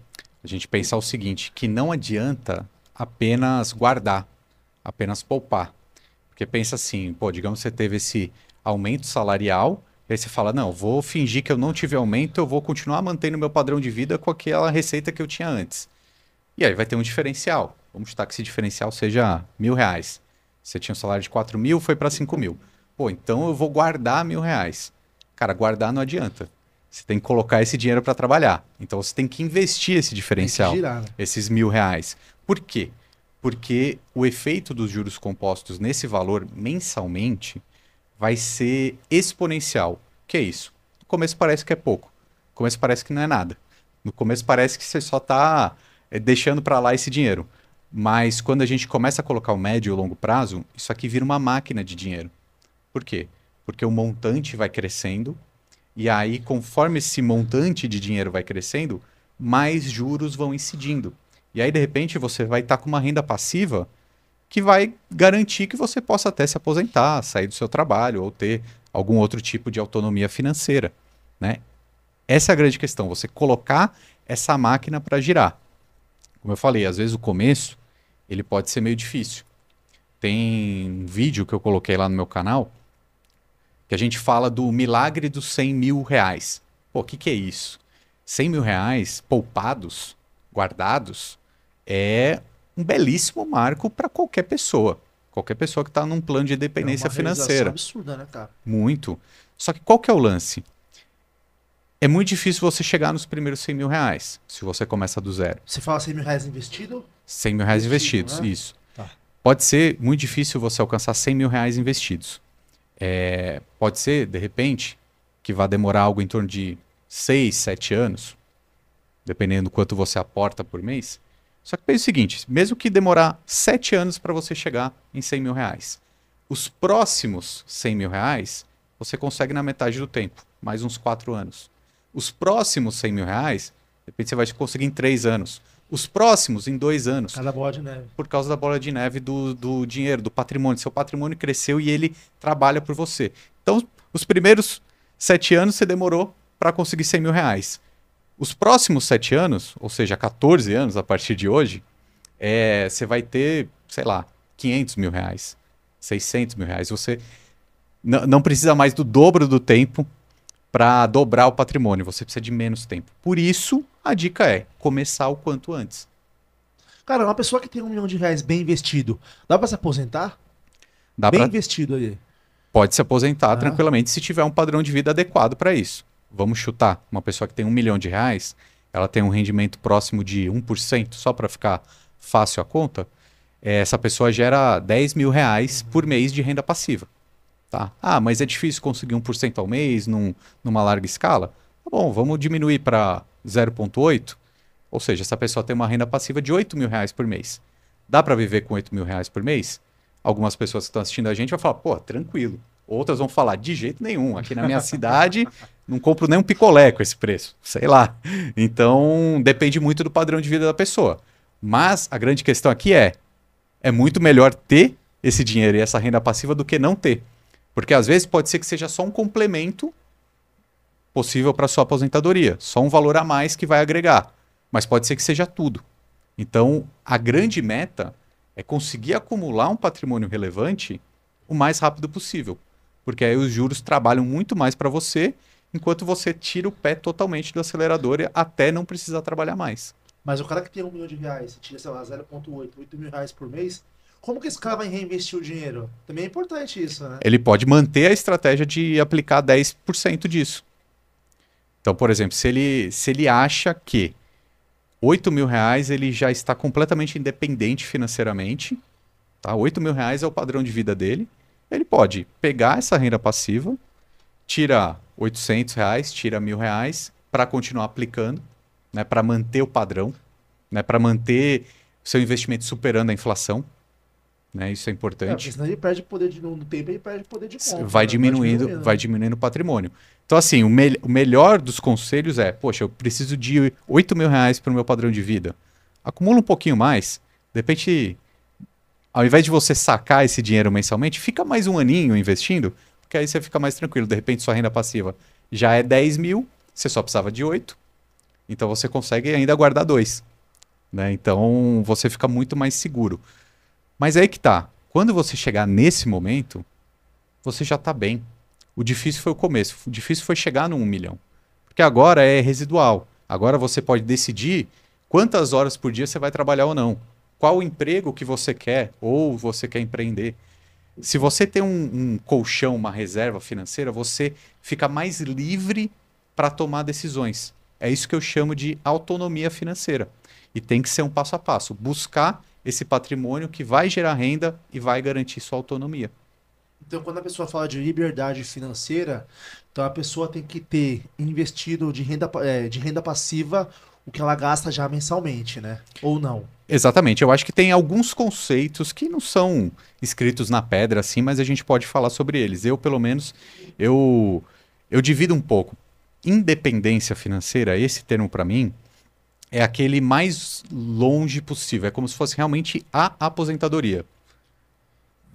a gente pensar o seguinte, que não adianta apenas guardar, apenas poupar. Porque pensa assim, pô, digamos que você teve esse aumento salarial, e aí você fala, não, vou fingir que eu não tive aumento, eu vou continuar mantendo meu padrão de vida com aquela receita que eu tinha antes. E aí vai ter um diferencial. Vamos chutar que esse diferencial seja R$ 1.000. Você tinha um salário de 4 mil, foi para 5 mil. Pô, então eu vou guardar R$ 1.000. Cara, guardar não adianta. Você tem que colocar esse dinheiro para trabalhar. Então você tem que investir esse diferencial, Tem que girar, né? esses R$ 1.000. Por quê? Porque o efeito dos juros compostos nesse valor mensalmente vai ser exponencial. O que é isso? No começo parece que é pouco. No começo parece que não é nada. No começo parece que você só está deixando para lá esse dinheiro. Mas quando a gente começa a colocar o médio e o longo prazo, isso aqui vira uma máquina de dinheiro. Por quê? Porque o montante vai crescendo e aí, conforme esse montante de dinheiro vai crescendo, mais juros vão incidindo. E aí, de repente, você vai estar com uma renda passiva que vai garantir que você possa até se aposentar, sair do seu trabalho ou ter algum outro tipo de autonomia financeira, né? Essa é a grande questão, você colocar essa máquina para girar. Como eu falei, às vezes o começo ele pode ser meio difícil. Tem um vídeo que eu coloquei lá no meu canal que a gente fala do milagre dos R$ 100.000. Pô, o que é isso? R$ 100.000 poupados, guardados, é um belíssimo marco para qualquer pessoa. Qualquer pessoa que está num plano de independência financeira. É uma absurda, né, cara? Muito. Só que qual que é o lance? É muito difícil você chegar nos primeiros R$ 100.000, se você começa do zero. Você fala R$ 100.000 investido? R$ 100.000 investidos, né? isso. Tá. Pode ser muito difícil você alcançar R$ 100.000 investidos. Pode ser, de repente, que vai demorar algo em torno de 6, 7 anos, dependendo do quanto você aporta por mês. Só que pensa o seguinte, mesmo que demorar 7 anos para você chegar em R$ 100.000, os próximos R$ 100.000 você consegue na metade do tempo, mais uns 4 anos. Os próximos R$ 100.000, de repente você vai conseguir em 3 anos. Os próximos em 2 anos. Cada bola de neve. Por causa da bola de neve do dinheiro, do patrimônio. Seu patrimônio cresceu e ele trabalha por você. Então, os primeiros 7 anos você demorou para conseguir 100 mil reais. Os próximos 7 anos, ou seja, 14 anos a partir de hoje, você vai ter, sei lá, 500 mil reais, 600 mil reais. Você não precisa mais do dobro do tempo para dobrar o patrimônio, você precisa de menos tempo. Por isso, a dica é começar o quanto antes. Cara, uma pessoa que tem 1 milhão de reais bem investido, dá pra se aposentar? Dá Bem pra, investido aí. pode se aposentar Ah, tranquilamente se tiver um padrão de vida adequado para isso. Vamos chutar, uma pessoa que tem 1 milhão de reais, ela tem um rendimento próximo de 1%, só para ficar fácil a conta, essa pessoa gera 10 mil reais por mês de renda passiva. Tá? Ah, mas é difícil conseguir 1% ao mês numa larga escala? Tá bom, vamos diminuir para 0,8%. Ou seja, essa pessoa tem uma renda passiva de 8 mil reais por mês. Dá para viver com 8 mil reais por mês? Algumas pessoas que estão assistindo a gente vão falar, pô, tranquilo. Outras vão falar, de jeito nenhum. Aqui na minha cidade, não compro nem um picolé com esse preço. Sei lá. Então, depende muito do padrão de vida da pessoa. Mas a grande questão aqui é muito melhor ter esse dinheiro e essa renda passiva do que não ter. Porque às vezes pode ser que seja só um complemento possível para sua aposentadoria. Só um valor a mais que vai agregar. Mas pode ser que seja tudo. Então, a grande meta é conseguir acumular um patrimônio relevante o mais rápido possível. Porque aí os juros trabalham muito mais para você, enquanto você tira o pé totalmente do acelerador até não precisar trabalhar mais. mas o cara que tem 1 milhão de reais, tira, sei lá, 0,8, 8 mil reais por mês, como que esse cara vai reinvestir o dinheiro? Também é importante isso, né? Ele pode manter a estratégia de aplicar 10% disso. Então, por exemplo, se ele acha que 8 mil reais ele já está completamente independente financeiramente, tá? 8 mil reais é o padrão de vida dele, ele pode pegar essa renda passiva, tira 800 reais, tira 1.000 reais para continuar aplicando, né? Para manter o padrão, né? Para manter o seu investimento superando a inflação, né? Isso é Porque importante. senão ele perde poder no tempo, ele perde poder de compra. Vai né? diminuindo, vai diminuindo o patrimônio. Então, assim, o melhor dos conselhos é, poxa, eu preciso de 8 mil reais para o meu padrão de vida. Acumula um pouquinho mais. De repente, ao invés de você sacar esse dinheiro mensalmente, fica mais um aninho investindo, porque aí você fica mais tranquilo. De repente, sua renda passiva já é 10 mil, você só precisava de 8. Então, você consegue ainda guardar 2. Né? Então, você fica muito mais seguro. Mas aí que tá. Quando você chegar nesse momento, você já está bem. O difícil foi o começo. O difícil foi chegar no 1 milhão. Porque agora é residual. Agora você pode decidir quantas horas por dia você vai trabalhar ou não. Qual o emprego que você quer ou você quer empreender. Se você tem um colchão, uma reserva financeira, você fica mais livre para tomar decisões. É isso que eu chamo de autonomia financeira. E tem que ser um passo a passo. Buscar esse patrimônio que vai gerar renda e vai garantir sua autonomia. Então, quando a pessoa fala de liberdade financeira, então a pessoa tem que ter investido de renda passiva o que ela gasta já mensalmente, né? Ou não. Exatamente. Eu acho que tem alguns conceitos que não são escritos na pedra assim, mas a gente pode falar sobre eles. Eu, pelo menos, eu divido um pouco. Independência financeira, esse termo para mim, é aquele mais longe possível. É como se fosse realmente a aposentadoria.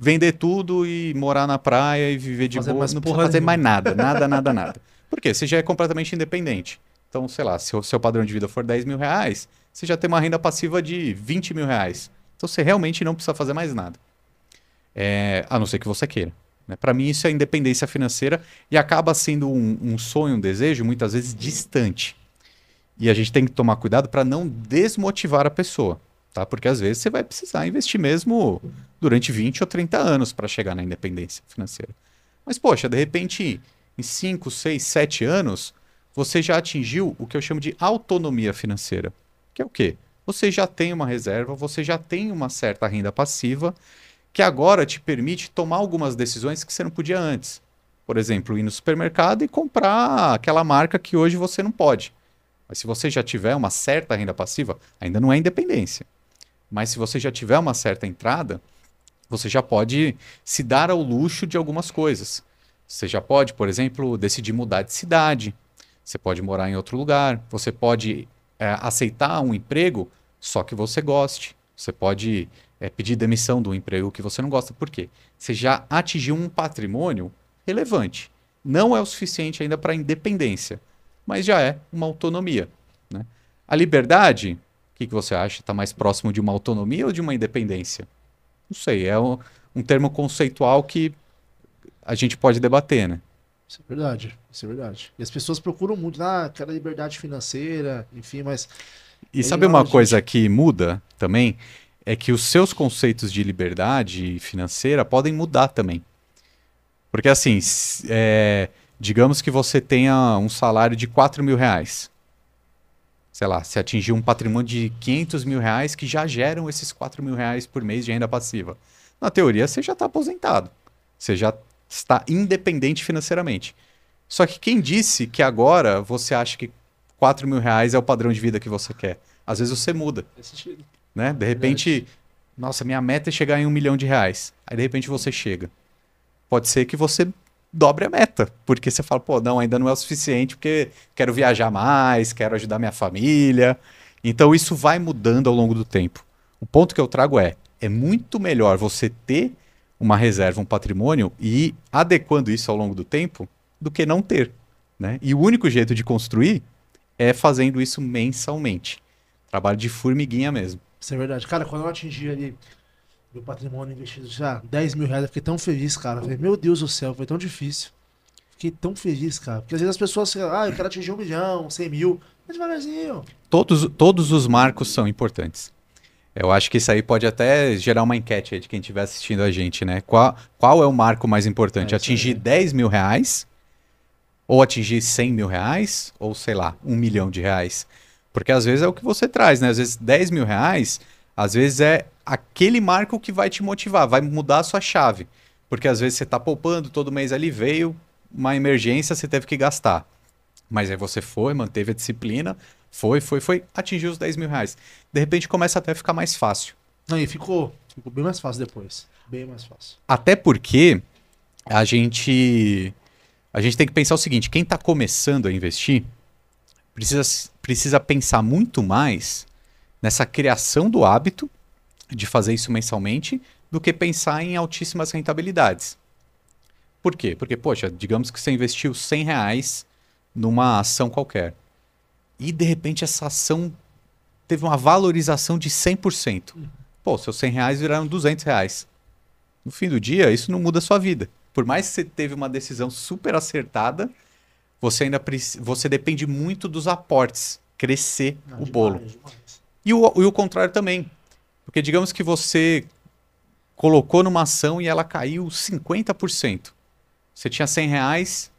Vender tudo e morar na praia e viver de Fazer boa, mais não precisa porra fazer nenhuma. mais nada, nada. Por quê? Você já é completamente independente. Então, sei lá, se o seu padrão de vida for 10 mil reais, você já tem uma renda passiva de 20 mil reais. Então, você realmente não precisa fazer mais nada. A não ser que você queira. Né? Para mim, isso é independência financeira e acaba sendo um sonho, um desejo, muitas vezes distante. E a gente tem que tomar cuidado para não desmotivar a pessoa. Tá? Porque às vezes você vai precisar investir mesmo durante 20 ou 30 anos para chegar na independência financeira. Mas, poxa, de repente, em 5, 6, 7 anos, você já atingiu o que eu chamo de autonomia financeira. Que é o quê? Você já tem uma reserva, você já tem uma certa renda passiva, que agora te permite tomar algumas decisões que você não podia antes. Por exemplo, ir no supermercado e comprar aquela marca que hoje você não pode. Mas se você já tiver uma certa renda passiva, ainda não é independência. Mas se você já tiver uma certa entrada, você já pode se dar ao luxo de algumas coisas. Você já pode, por exemplo, decidir mudar de cidade. Você pode morar em outro lugar. Você pode aceitar um emprego só que você goste. Você pode pedir demissão do emprego que você não gosta. Por quê? Você já atingiu um patrimônio relevante. Não é o suficiente ainda para independência, mas já é uma autonomia, né? A liberdade, o que você acha? Está mais próximo de uma autonomia ou de uma independência? Não sei, é um termo conceitual que a gente pode debater, né? Isso é verdade, isso é verdade. E as pessoas procuram muito, quero liberdade financeira, enfim, mas E aí sabe ó, uma a gente. coisa que muda também? É que os seus conceitos de liberdade financeira podem mudar também. Porque assim, digamos que você tenha um salário de R$ 4.000. Sei lá, se atingir um patrimônio de R$ 500.000 que já geram esses R$ 4.000 por mês de renda passiva. Na teoria, você já está aposentado. Você já está independente financeiramente. Só que quem disse que agora você acha que R$ 4.000 é o padrão de vida que você quer? Às vezes você muda, Faz sentido. né? De Verdade. repente, nossa, minha meta é chegar em R$ 1.000.000. Aí de repente você chega. Pode ser que você dobre a meta, porque você fala, pô, não, ainda não é o suficiente, porque quero viajar mais, quero ajudar minha família. Então isso vai mudando ao longo do tempo. O ponto que eu trago é muito melhor você ter uma reserva, um patrimônio e ir adequando isso ao longo do tempo do que não ter, né? E o único jeito de construir é fazendo isso mensalmente. Trabalho de formiguinha mesmo. Isso é verdade. Cara, quando eu atingi ali meu patrimônio investido já R$ 10.000, eu fiquei tão feliz, cara. Eu falei, meu Deus do céu, foi tão difícil. Fiquei tão feliz, cara. Porque às vezes as pessoas falam, eu quero atingir 1 milhão, 100 mil. Mas devagarzinho. Todos os marcos são importantes. Eu acho que isso aí pode até gerar uma enquete aí de quem estiver assistindo a gente, né? Qual é o marco mais importante? É, isso Atingir aí. R$ 10.000 ou atingir R$ 100.000 ou, sei lá, R$ 1.000.000? Porque às vezes é o que você traz, né? Às vezes R$ 10.000, às vezes é aquele marco que vai te motivar, vai mudar a sua chave. Porque às vezes você está poupando, todo mês ali veio uma emergência, você teve que gastar. Mas aí você foi, manteve a disciplina, foi, atingiu os R$ 10.000. De repente começa até a ficar mais fácil. Não, e ficou bem mais fácil depois. Bem mais fácil. Até porque a gente, a gente tem que pensar o seguinte: quem está começando a investir precisa pensar muito mais nessa criação do hábito de fazer isso mensalmente do que pensar em altíssimas rentabilidades. Por quê? Porque, poxa, digamos que você investiu R$ 100 numa ação qualquer. E de repente essa ação teve uma valorização de 100%. Pô, seus R$ 100 viraram R$ 200. No fim do dia, isso não muda a sua vida. Por mais que você teve uma decisão super acertada, você depende muito dos aportes, crescer Não, o bolo. demais, demais. E o contrário também. Porque digamos que você colocou numa ação e ela caiu 50%. Você tinha R$ 100,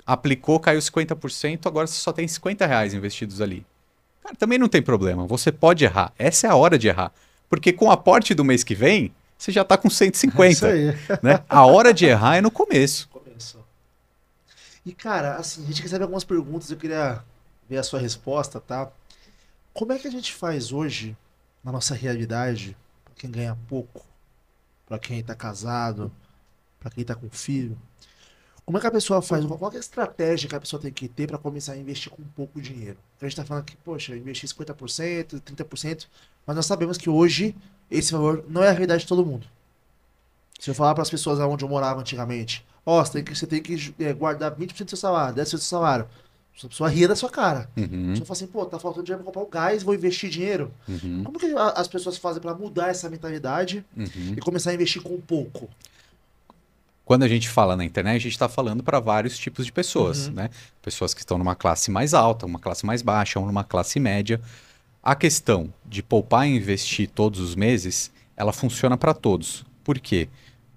aplicou, caiu 50%, agora você só tem R$ 50 investidos ali. Cara, também não tem problema. Você pode errar. Essa é a hora de errar. Porque com o aporte do mês que vem, você já está com É isso 150, aí. né? A hora de errar é no começo. Começou. E, cara, assim, a gente recebe algumas perguntas, eu queria ver a sua resposta, tá? Como é que a gente faz hoje, na nossa realidade, pra quem ganha pouco, pra quem tá casado, pra quem tá com filho, como é que a pessoa faz? Qual que é a estratégia que a pessoa tem que ter para começar a investir com pouco dinheiro? Porque a gente está falando que, poxa, eu investi 50%, 30%, mas nós sabemos que hoje esse valor não é a realidade de todo mundo. Se eu falar para as pessoas onde eu morava antigamente, ó, você tem que guardar 20% do seu salário, 10% do seu salário. A pessoa ria da sua cara. A Uhum, pessoa fala assim, pô, tá faltando dinheiro para comprar o gás, vou investir dinheiro. uhum, Como que as pessoas fazem para mudar essa mentalidade uhum. e começar a investir com pouco? Quando a gente fala na internet, a gente está falando para vários tipos de pessoas, Uhum. né? Pessoas que estão numa classe mais alta, uma classe mais baixa ou numa classe média. A questão de poupar e investir todos os meses, ela funciona para todos. Por quê?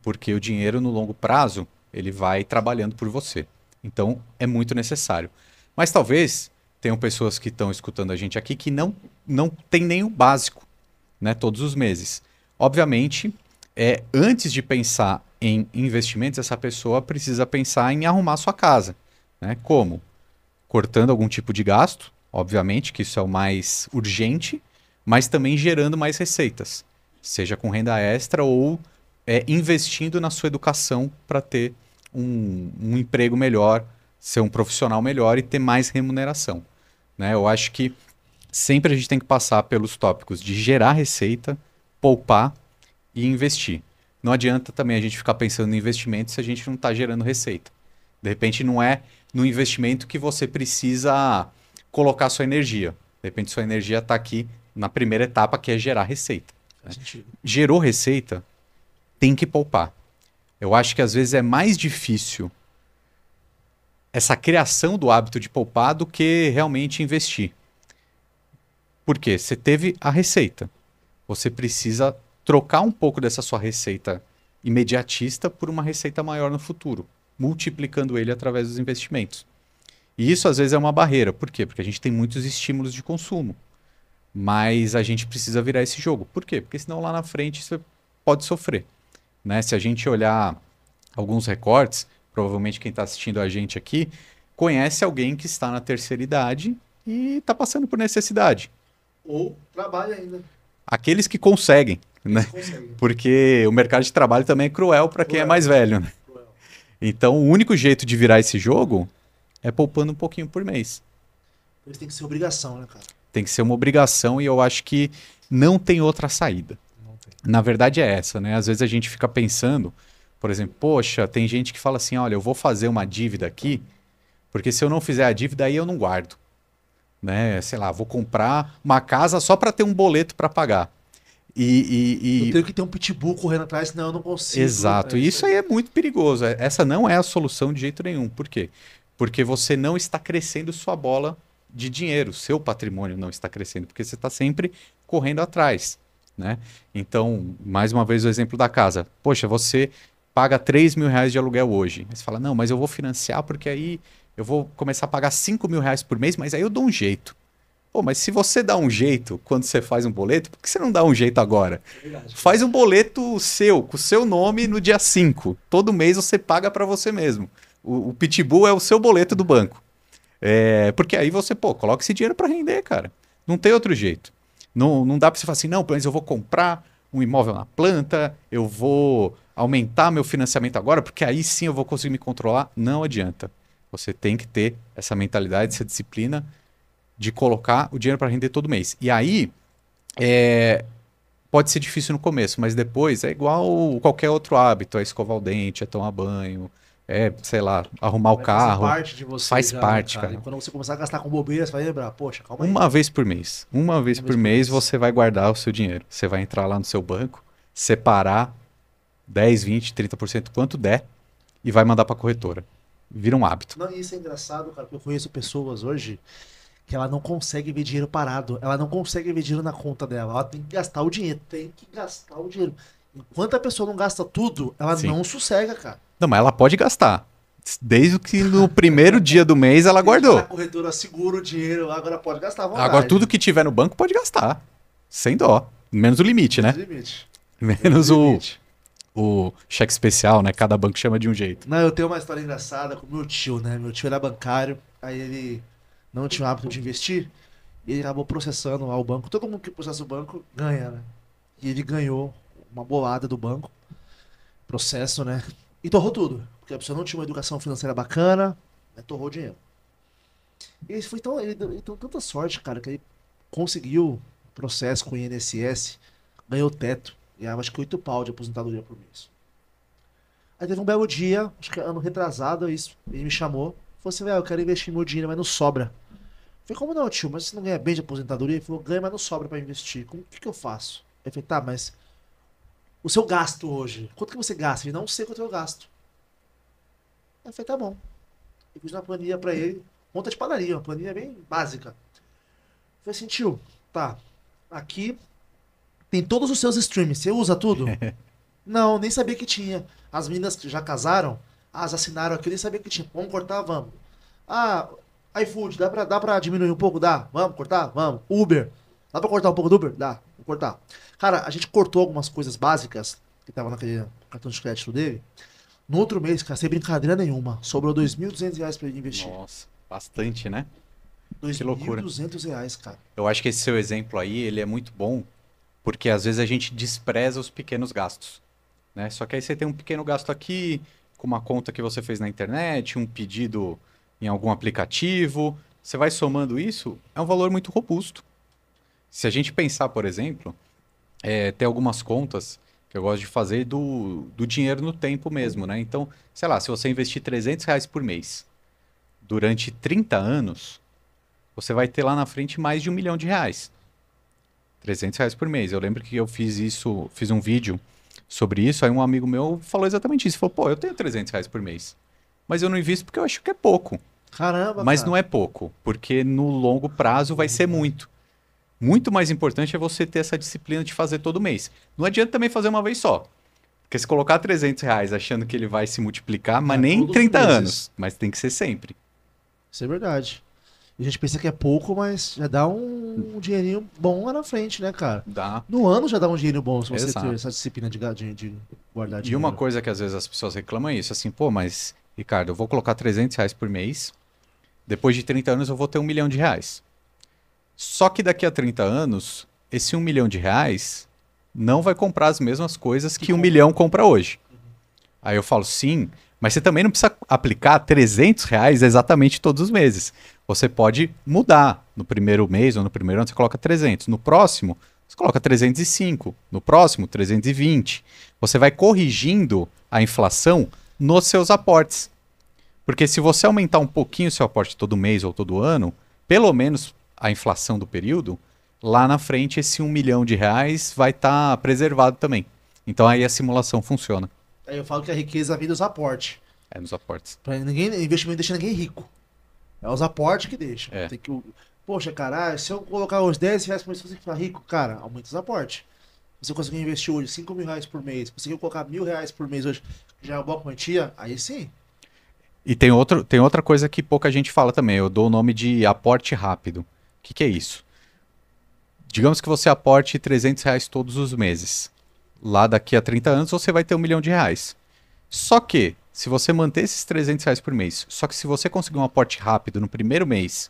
Porque o dinheiro no longo prazo, ele vai trabalhando por você. Então, é muito necessário. Mas talvez tenham pessoas que estão escutando a gente aqui que não tem nem o básico, né, todos os meses. Obviamente, antes de pensar em investimentos, essa pessoa precisa pensar em arrumar sua casa, né? Como? Cortando algum tipo de gasto, obviamente, que isso é o mais urgente, mas também gerando mais receitas, seja com renda extra ou investindo na sua educação para ter um emprego melhor, ser um profissional melhor e ter mais remuneração, né? Eu acho que sempre a gente tem que passar pelos tópicos de gerar receita, poupar e investir. Não adianta também a gente ficar pensando em investimento se a gente não está gerando receita. De repente não é no investimento que você precisa colocar sua energia. De repente sua energia está aqui na primeira etapa, que é gerar receita. Faz sentido. Gerou receita, tem que poupar. Eu acho que às vezes é mais difícil essa criação do hábito de poupar do que realmente investir. Por quê? Você teve a receita. Você precisa trocar um pouco dessa sua receita imediatista por uma receita maior no futuro, multiplicando ele através dos investimentos. E isso às vezes é uma barreira. Por quê? Porque a gente tem muitos estímulos de consumo. Mas a gente precisa virar esse jogo. Por quê? Porque senão lá na frente você pode sofrer. Né? Se a gente olhar alguns recortes, provavelmente quem está assistindo a gente aqui conhece alguém que está na terceira idade e está passando por necessidade. Ou trabalha ainda. Aqueles que conseguem, né? Consegue. Porque o mercado de trabalho também é cruel para quem é Cruel. mais velho. Né? Cruel. Então, o único jeito de virar esse jogo é poupando um pouquinho por mês. Isso tem que ser obrigação, né, cara? Tem que ser uma obrigação e eu acho que não tem outra saída. Não tem. Na verdade é essa, né? Às vezes a gente fica pensando, por exemplo, poxa, tem gente que fala assim, olha, eu vou fazer uma dívida aqui, porque se eu não fizer a dívida aí eu não guardo. Né? Sei lá, vou comprar uma casa só para ter um boleto para pagar. Eu tenho que ter um pitbull correndo atrás, senão eu não consigo. Exato, e isso aí é muito perigoso. Essa não é a solução de jeito nenhum. Por quê? Porque você não está crescendo sua bola de dinheiro, seu patrimônio não está crescendo, porque você está sempre correndo atrás. Né? Então, mais uma vez o exemplo da casa. Poxa, você paga R$ 3.000 de aluguel hoje. Aí você fala, não, mas eu vou financiar porque aí eu vou começar a pagar R$ 5.000 por mês, mas aí eu dou um jeito. Pô, mas se você dá um jeito quando você faz um boleto, por que você não dá um jeito agora? É verdade. Faz um boleto seu, com o seu nome no dia 5. Todo mês você paga para você mesmo. O Pitbull é o seu boleto do banco. Porque aí você, coloca esse dinheiro para render, cara. Não tem outro jeito. Não dá para você falar assim, não, mas eu vou comprar um imóvel na planta, eu vou aumentar meu financiamento agora, porque aí sim eu vou conseguir me controlar. Não adianta. Você tem que ter essa mentalidade, essa disciplina de colocar o dinheiro para render todo mês. E aí, pode ser difícil no começo, mas depois é igual qualquer outro hábito. É escovar o dente, é tomar banho, sei lá, arrumar o carro. Faz parte de você. Faz já, parte, cara. cara. E quando você começar a gastar com bobeira, você vai lembrar, poxa, calma aí. Uma vez por mês. Uma vez por mês você vai guardar o seu dinheiro. Você vai entrar lá no seu banco, separar 10, 20, 30%, quanto der, e vai mandar para a corretora. Vira um hábito. Não, isso é engraçado, cara, porque eu conheço pessoas hoje que ela não consegue ver dinheiro parado. Ela não consegue ver dinheiro na conta dela. Ela tem que gastar o dinheiro. Tem que gastar o dinheiro. Enquanto a pessoa não gasta tudo, ela Sim. não sossega, cara. Não, mas ela pode gastar. Desde que no primeiro dia do mês ela guardou. A corretora segura o dinheiro, agora pode gastar à vontade. Agora tudo que tiver no banco pode gastar. Sem dó. Menos o limite, né? Limite. Menos o cheque especial, né? Cada banco chama de um jeito. Não, eu tenho uma história engraçada com meu tio, né? Meu tio era bancário, aí ele não tinha o hábito de investir, e ele acabou processando lá o banco. Todo mundo que processa o banco ganha, né? E ele ganhou uma bolada do banco, processo, né? E torrou tudo, porque a pessoa não tinha uma educação financeira bacana, né? Torrou o dinheiro. E ele deu tanta sorte, cara, que ele conseguiu processo com o INSS, ganhou teto, ganhava acho que 8 pau de aposentadoria por mês. Aí teve um belo dia, acho que ano retrasado, isso, ele me chamou, falou assim, velho, eu quero investir meu dinheiro, mas não sobra. Eu falei, como não, tio? Mas você não ganha bem de aposentadoria? Ele falou, ganha, mas não sobra pra investir. O que eu faço? Eu falei, tá, mas o seu gasto hoje, quanto que você gasta? Ele, não sei quanto eu gasto. Aí eu falei, tá bom. Eu fiz uma planilha pra ele, conta de padaria, uma planilha bem básica. Eu falei assim, tio, tá, aqui tem todos os seus streams, você usa tudo? Não, nem sabia que tinha. As meninas que já casaram, elas assinaram aqui, nem sabia que tinha. Vamos cortar? Vamos. Ah, iFood, dá pra diminuir um pouco? Dá. Vamos cortar? Vamos. Uber, dá pra cortar um pouco do Uber? Dá, vou cortar. Cara, a gente cortou algumas coisas básicas que tava naquele cartão de crédito dele. No outro mês, cara, sem brincadeira nenhuma, sobrou R$ 2.200 pra ele investir. Nossa, bastante, né? Que loucura. R$ 2.200, cara. Eu acho que esse seu exemplo aí, ele é muito bom, porque às vezes a gente despreza os pequenos gastos, né? Só que aí você tem um pequeno gasto aqui, com uma conta que você fez na internet, um pedido em algum aplicativo, você vai somando isso, é um valor muito robusto. Se a gente pensar, por exemplo, tem algumas contas que eu gosto de fazer do dinheiro no tempo mesmo, né? Então, sei lá, se você investir R$ 300 por mês durante 30 anos, você vai ter lá na frente mais de R$ 1 milhão. R$ 300 por mês. Eu lembro que eu fiz isso, fiz um vídeo sobre isso, aí um amigo meu falou exatamente isso. Falou, pô, eu tenho R$ 300 por mês, mas eu não invisto porque eu acho que é pouco. Caramba, Mas cara. não é pouco, porque no longo prazo vai ser muito. Muito mais importante é você ter essa disciplina de fazer todo mês. Não adianta também fazer uma vez só. Porque se colocar R$ 300 achando que ele vai se multiplicar, mas Vai nem em todos os 30 meses. anos. Mas tem que ser sempre. Isso é verdade. E a gente pensa que é pouco, mas já dá um dinheirinho bom lá na frente, né, cara? Dá. No ano já dá um dinheiro bom se você ter Exato. essa disciplina de guardar E uma dinheiro. coisa que às vezes as pessoas reclamam é isso, assim, pô, mas, Ricardo, eu vou colocar R$ 300 por mês, depois de 30 anos eu vou ter R$ 1 milhão. Só que daqui a 30 anos, esse R$ 1 milhão não vai comprar as mesmas coisas que 1 milhão compra hoje. Aí eu falo, sim, mas você também não precisa aplicar R$ 300 exatamente todos os meses. Você pode mudar. No primeiro mês ou no primeiro ano você coloca 300. No próximo, você coloca 305. No próximo, 320. Você vai corrigindo a inflação nos seus aportes. Porque se você aumentar um pouquinho o seu aporte todo mês ou todo ano, pelo menos a inflação do período, lá na frente esse R$ 1 milhão vai estar preservado também. Então aí a simulação funciona. Aí eu falo que a riqueza vem dos aportes. É nos aportes. Pra ninguém, investimento deixa ninguém rico. É os aportes que deixam. É. Tem que, poxa, cara, se eu colocar os R$ 10 por mês, você ficar rico, cara, aumenta os aportes. Se você conseguir investir hoje R$ 5.000 por mês, conseguir colocar R$ 1.000 por mês hoje, que já é uma boa quantia, aí sim. E tem outra coisa que pouca gente fala também. Eu dou o nome de aporte rápido. O que é isso? Digamos que você aporte R$ 300 todos os meses. Lá daqui a 30 anos você vai ter R$ 1 milhão. Só que, se você manter esses R$ 300 por mês, só que se você conseguir um aporte rápido no primeiro mês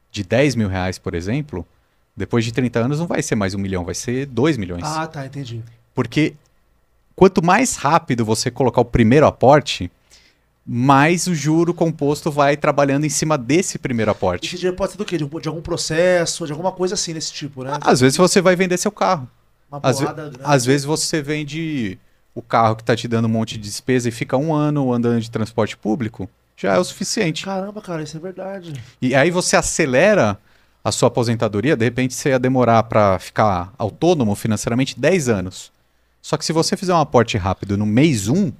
de R$ 10 mil, por exemplo, depois de 30 anos não vai ser mais 1 milhão, vai ser 2 milhões. Ah, tá, entendi. Porque quanto mais rápido você colocar o primeiro aporte, mais o juro composto vai trabalhando em cima desse primeiro aporte. Esse dinheiro pode ser do quê? De algum processo, de alguma coisa assim desse tipo, né? Às vezes você vai vender seu carro. Uma Às, bolada grande. às vezes você vende o carro que está te dando um monte de despesa e fica um ano andando de transporte público, já é o suficiente. Caramba, cara, isso é verdade. E aí você acelera a sua aposentadoria, de repente você ia demorar para ficar autônomo financeiramente 10 anos. Só que se você fizer um aporte rápido no mês 1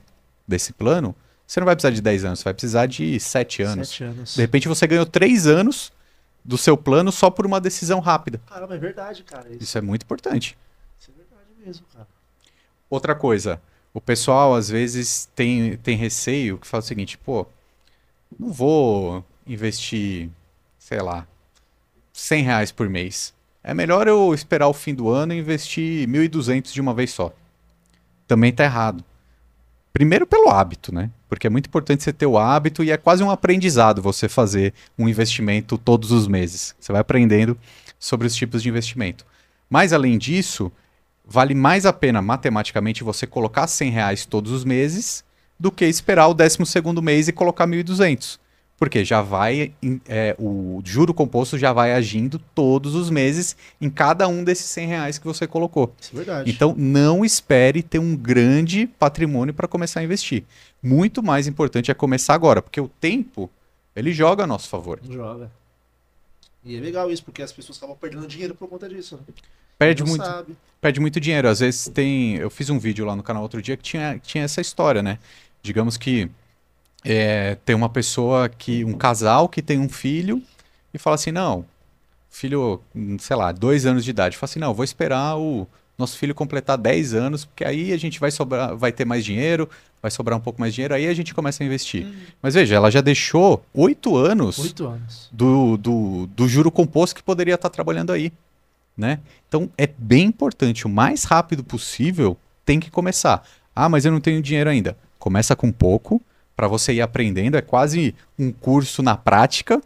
desse plano, você não vai precisar de 10 anos, você vai precisar de 7 anos. 7 anos. De repente você ganhou 3 anos do seu plano só por uma decisão rápida. Caramba, é verdade, cara. Isso é muito importante. Isso é verdade mesmo, cara. Outra coisa, o pessoal às vezes tem receio que fala o seguinte, pô, não vou investir, sei lá, R$ 100 por mês. É melhor eu esperar o fim do ano e investir 1.200 de uma vez só. Também tá errado. Primeiro pelo hábito, né? Porque é muito importante você ter o hábito e é quase um aprendizado você fazer um investimento todos os meses. Você vai aprendendo sobre os tipos de investimento. Mas além disso, vale mais a pena matematicamente você colocar R$ 100 todos os meses do que esperar o 12º mês e colocar 1.200. Porque já vai, o juro composto já vai agindo todos os meses em cada um desses R$ 100 que você colocou. Isso é verdade. Então, não espere ter um grande patrimônio para começar a investir. Muito mais importante é começar agora, porque o tempo, ele joga a nosso favor. Joga. E é legal isso, porque as pessoas acabam perdendo dinheiro por conta disso, né? Perde Não muito, sabe. perde muito dinheiro. Às vezes tem... Eu fiz um vídeo lá no canal outro dia que tinha essa história, né? Digamos que tem uma pessoa um casal que tem um filho e fala assim, não, filho, sei lá, 2 anos de idade. Fala assim, não, vou esperar o nosso filho completar 10 anos, porque aí a gente vai ter mais dinheiro, vai sobrar um pouco mais de dinheiro, aí a gente começa a investir. Mas veja, ela já deixou 8 anos 8 anos. do juro composto que poderia estar trabalhando aí, né? Então é bem importante, o mais rápido possível tem que começar. Ah, mas eu não tenho dinheiro ainda. Começa com pouco, para você ir aprendendo, é quase um curso na prática,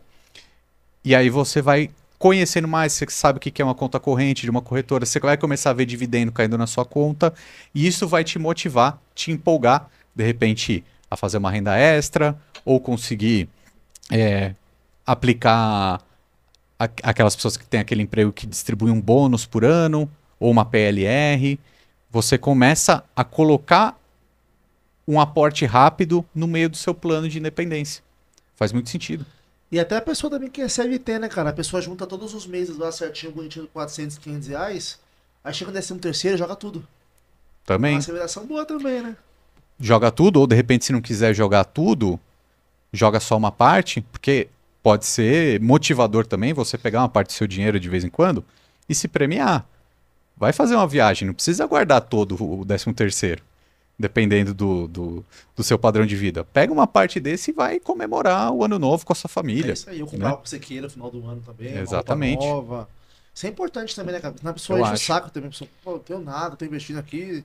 e aí você vai conhecendo mais, você sabe o que é uma conta corrente de uma corretora, você vai começar a ver dividendo caindo na sua conta, e isso vai te motivar, te empolgar, de repente, a fazer uma renda extra, ou conseguir aplicar aquelas pessoas que têm aquele emprego que distribuem um bônus por ano, ou uma PLR, você começa a colocar um aporte rápido no meio do seu plano de independência. Faz muito sentido. E até a pessoa também que recebe ter, né, cara? A pessoa junta todos os meses lá certinho, bonitinho, 400, 500 reais. Aí chega no 13º, joga tudo. É uma Também. aceleração boa também, né? Joga tudo, ou de repente, se não quiser jogar tudo, joga só uma parte, porque pode ser motivador também você pegar uma parte do seu dinheiro de vez em quando e se premiar. Vai fazer uma viagem, não precisa guardar todo o 13º, dependendo do seu padrão de vida. Pega uma parte desse e vai comemorar o ano novo com a sua É família. isso aí, eu Né? comprar o que você queira no final do ano também, uma roupa Exatamente. nova. Isso é importante também, né, cara? Porque na pessoa Eu enche o acho. saco também, a pessoa, pô, não tenho nada, tô investindo aqui.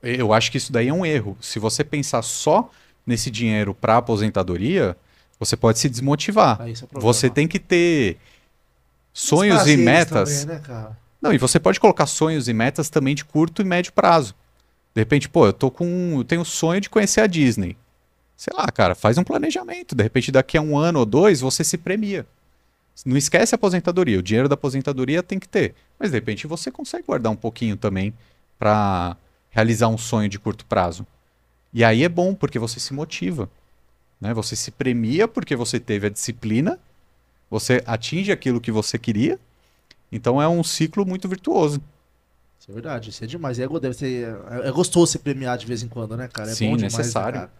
Eu acho que isso daí é um erro. Se você pensar só nesse dinheiro para aposentadoria, você pode se desmotivar. Aí esse é o Você problema. tem que ter E os sonhos e prazeres também, metas. né, cara? Não, e você pode colocar sonhos e metas também de curto e médio prazo. De repente, pô, eu tenho o sonho de conhecer a Disney. Sei lá, cara, faz um planejamento. De repente, daqui a um ano ou dois, você se premia. Não esquece a aposentadoria. O dinheiro da aposentadoria tem que ter. Mas, de repente, você consegue guardar um pouquinho também para realizar um sonho de curto prazo. E aí é bom, porque você se motiva. Né? Você se premia porque você teve a disciplina, você atinge aquilo que você queria. Então, é um ciclo muito virtuoso. Isso é verdade, isso é demais. Deve ser, é gostoso ser premiado de vez em quando, né, cara? É bom Sim, demais, né, necessário. cara?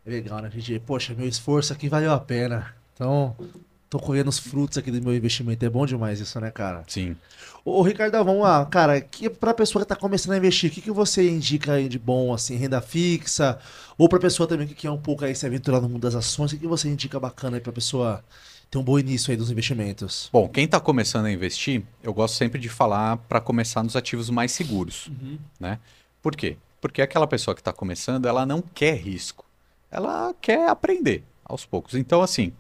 É legal, né? A gente, poxa, meu esforço aqui valeu a pena. Então, tô colhendo os frutos aqui do meu investimento. É bom demais isso, né, cara? Sim. Ô, Ricardo, vamos lá. Cara, pra pessoa que tá começando a investir, o que que você indica aí de bom, assim, renda fixa? Ou pra pessoa também que quer um pouco aí se aventurar no mundo das ações, o que que você indica bacana aí pra pessoa ter um bom início aí dos investimentos? Bom, quem está começando a investir, eu gosto sempre de falar para começar nos ativos mais seguros, Uhum. né? Por quê? Porque aquela pessoa que está começando, ela não quer risco. Ela quer aprender aos poucos. Então, assim,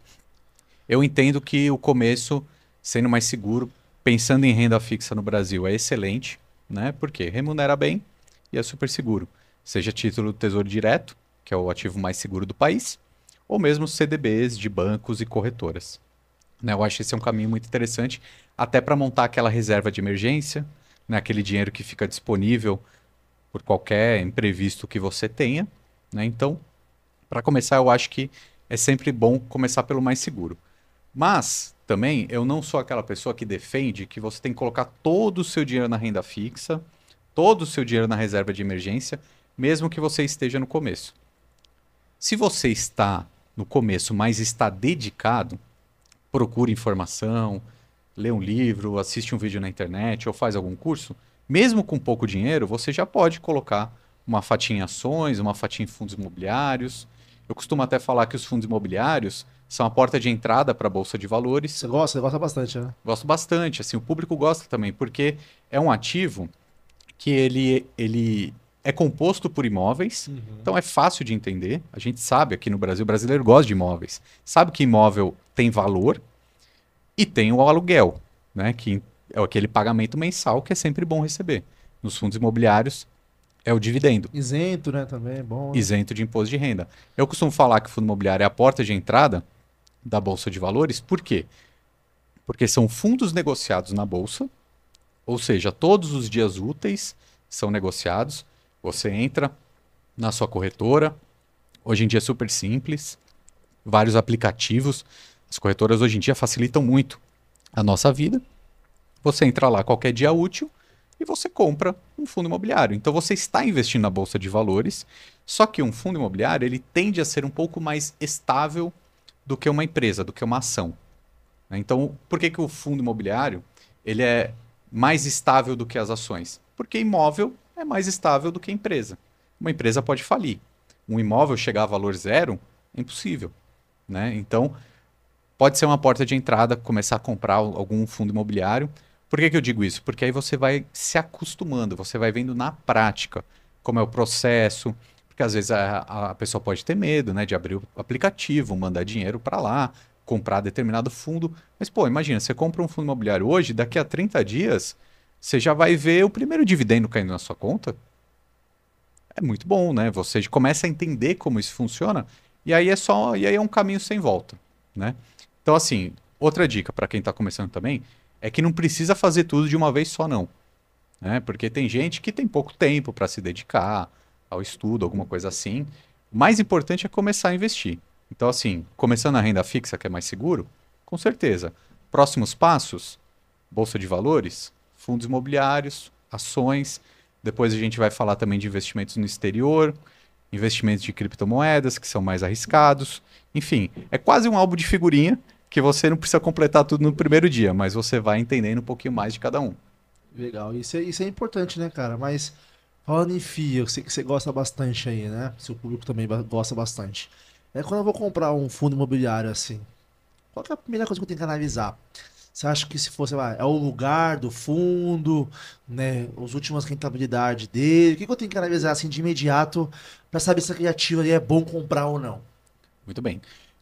eu entendo que o começo, sendo mais seguro, pensando em renda fixa no Brasil, é excelente, né? Porque remunera bem e é super seguro. Seja título do Tesouro Direto, que é o ativo mais seguro do país, ou mesmo CDBs de bancos e corretoras. Né? Eu acho que esse é um caminho muito interessante, até para montar aquela reserva de emergência, né? Aquele dinheiro que fica disponível por qualquer imprevisto que você tenha. Né? Então, para começar, eu acho que é sempre bom começar pelo mais seguro. Mas, também, eu não sou aquela pessoa que defende que você tem que colocar todo o seu dinheiro na renda fixa, todo o seu dinheiro na reserva de emergência, mesmo que você esteja no começo. Se você está no começo, mas está dedicado, procura informação, lê um livro, assiste um vídeo na internet ou faz algum curso, mesmo com pouco dinheiro, você já pode colocar uma fatia em ações, uma fatia em fundos imobiliários. Eu costumo até falar que os fundos imobiliários são a porta de entrada para a bolsa de valores. Você gosta? Você gosta bastante, né? Gosto bastante, assim, o público gosta também, porque é um ativo que ele é composto por imóveis, Uhum. então é fácil de entender. A gente sabe aqui no Brasil, o brasileiro gosta de imóveis, sabe que imóvel tem valor e tem o aluguel, né? Que é aquele pagamento mensal que é sempre bom receber. Nos fundos imobiliários é o dividendo, Isento, né? Também é bom, né? isento de imposto de renda. Eu costumo falar que o fundo imobiliário é a porta de entrada da Bolsa de Valores, por quê? Porque são fundos negociados na Bolsa, ou seja, todos os dias úteis são negociados. Você entra na sua corretora, hoje em dia é super simples, vários aplicativos. As corretoras hoje em dia facilitam muito a nossa vida. Você entra lá qualquer dia útil e você compra um fundo imobiliário. Então você está investindo na bolsa de valores, só que um fundo imobiliário ele tende a ser um pouco mais estável do que uma empresa, do que uma ação. Né? Então, por que que o fundo imobiliário ele é mais estável do que as ações? Porque imóvel é mais estável do que empresa. Uma empresa pode falir. Um imóvel chegar a valor zero é impossível. Né? Então, pode ser uma porta de entrada, começar a comprar algum fundo imobiliário. Por que que eu digo isso? Porque aí você vai se acostumando, você vai vendo na prática como é o processo, porque às vezes a pessoa pode ter medo, né, de abrir o aplicativo, mandar dinheiro para lá, comprar determinado fundo. Mas, pô, imagina, você compra um fundo imobiliário hoje, daqui a 30 dias, você já vai ver o primeiro dividendo caindo na sua conta. É muito bom, né? Você começa a entender como isso funciona, e aí é um caminho sem volta, né? Então, assim, outra dica para quem está começando também é que não precisa fazer tudo de uma vez só, não. né? Porque tem gente que tem pouco tempo para se dedicar ao estudo, alguma coisa assim. O mais importante é começar a investir. Então, assim, começando a renda fixa, que é mais seguro, com certeza. Próximos passos, bolsa de valores, fundos imobiliários, ações. Depois a gente vai falar também de investimentos no exterior, investimentos de criptomoedas, que são mais arriscados. Enfim, é quase um álbum de figurinha que você não precisa completar tudo no primeiro dia, mas você vai entendendo um pouquinho mais de cada um. Legal, isso é importante, né, cara? Mas falando em FIA, eu sei que você gosta bastante aí, né? Seu público também gosta bastante. É quando eu vou comprar um fundo imobiliário assim, qual que é a primeira coisa que eu tenho que analisar? Você acha que se fosse, é o lugar do fundo, né? As últimas rentabilidades dele? O que que eu tenho que analisar assim de imediato para saber se aquele ativo ali é bom comprar ou não? Muito bem.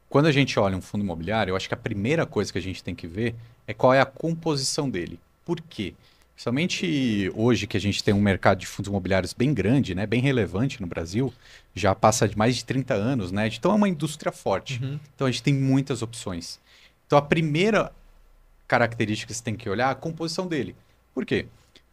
Quando a gente olha um fundo imobiliário, eu acho que a primeira coisa que a gente tem que ver é qual é a composição dele. Por quê? Principalmente hoje que a gente tem um mercado de fundos imobiliários bem grande, né, bem relevante no Brasil, já passa de mais de 30 anos, né? Então é uma indústria forte. Uhum. Então a gente tem muitas opções. Então a primeira característica que você tem que olhar é a composição dele. Por quê?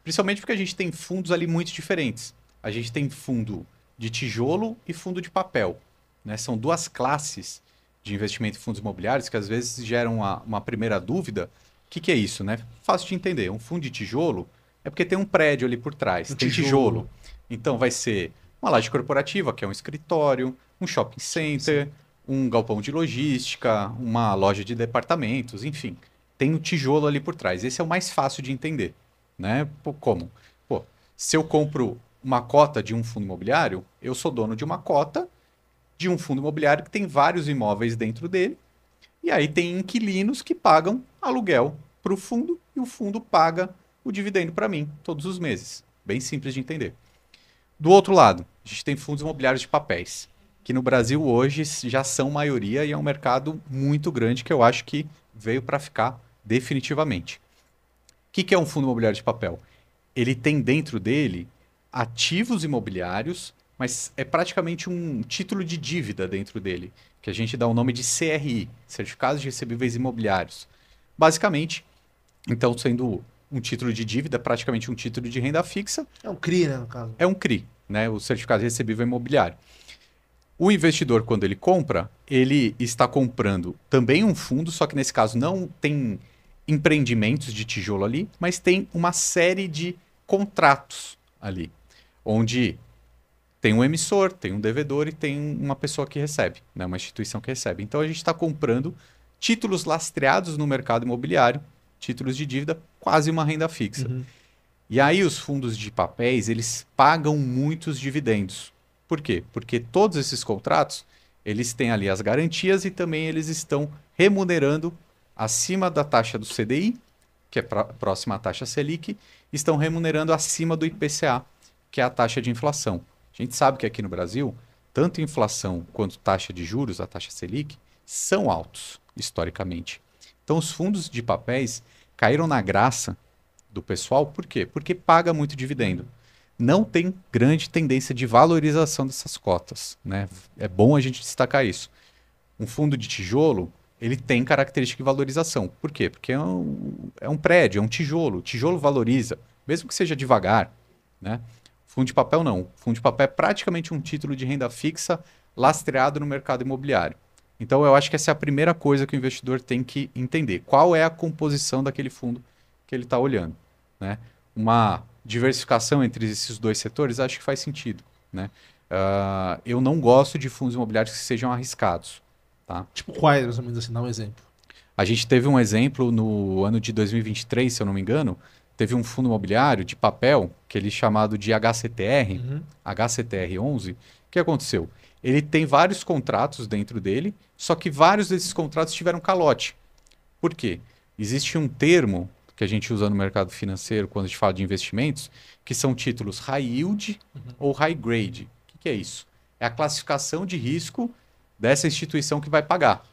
Principalmente porque a gente tem fundos ali muito diferentes. A gente tem fundo de tijolo e fundo de papel, né? São duas classes de investimento em fundos imobiliários que às vezes geram uma primeira dúvida. O que é isso, né? Fácil de entender. Um fundo de tijolo é porque tem um prédio ali por trás, Um tem tijolo. tijolo. Então vai ser uma laje corporativa, que é um escritório, um shopping center, um galpão de logística, uma loja de departamentos, enfim. Tem o tijolo ali por trás. Esse é o mais fácil de entender, né? Pô, como? Pô, se eu compro uma cota de um fundo imobiliário, eu sou dono de uma cota de um fundo imobiliário que tem vários imóveis dentro dele, e aí tem inquilinos que pagam aluguel para o fundo e o fundo paga o dividendo para mim todos os meses. Bem simples de entender. Do outro lado, a gente tem fundos imobiliários de papéis, que no Brasil hoje já são maioria e é um mercado muito grande que eu acho que veio para ficar definitivamente. O que é um fundo imobiliário de papel? Ele tem dentro dele ativos imobiliários, mas é praticamente um título de dívida dentro dele, que a gente dá o nome de CRI, Certificados de Recebíveis Imobiliários. Basicamente, então, sendo um título de dívida, praticamente um título de renda fixa, É um CRI, né, no caso. é um CRI, né? O Certificado de Recebível Imobiliário. O investidor, quando ele compra, ele está comprando também um fundo, só que nesse caso não tem empreendimentos de tijolo ali, mas tem uma série de contratos ali, onde tem um emissor, tem um devedor e tem uma pessoa que recebe, né? Uma instituição que recebe. Então a gente está comprando títulos lastreados no mercado imobiliário, títulos de dívida, quase uma renda fixa. Uhum. E aí os fundos de papéis, eles pagam muitos dividendos. Por quê? Porque todos esses contratos, eles têm ali as garantias e também eles estão remunerando acima da taxa do CDI, que é próxima à taxa Selic, estão remunerando acima do IPCA, que é a taxa de inflação. A gente sabe que aqui no Brasil, tanto inflação quanto taxa de juros, a taxa Selic, são altos, historicamente. Então os fundos de papéis caíram na graça do pessoal, por quê? Porque paga muito dividendo. Não tem grande tendência de valorização dessas cotas, né? É bom a gente destacar isso. Um fundo de tijolo, ele tem característica de valorização. Por quê? Porque é um prédio, é um tijolo. O tijolo valoriza, mesmo que seja devagar, né? Fundo de papel não. Fundo de papel é praticamente um título de renda fixa lastreado no mercado imobiliário. Então eu acho que essa é a primeira coisa que o investidor tem que entender. Qual é a composição daquele fundo que ele está olhando, né? Uma diversificação entre esses dois setores acho que faz sentido, né? Eu não gosto de fundos imobiliários que sejam arriscados, tá? Tipo quais, mais ou menos assim, dá um exemplo. A gente teve um exemplo no ano de 2023, se eu não me engano, teve um fundo imobiliário de papel, que ele é chamado de HCTR, Uhum. HCTR11. O que aconteceu? Ele tem vários contratos dentro dele, só que vários desses contratos tiveram calote. Por quê? Existe um termo que a gente usa no mercado financeiro quando a gente fala de investimentos, que são títulos high yield ou high grade. O que é isso? É a classificação de risco dessa instituição que vai pagar,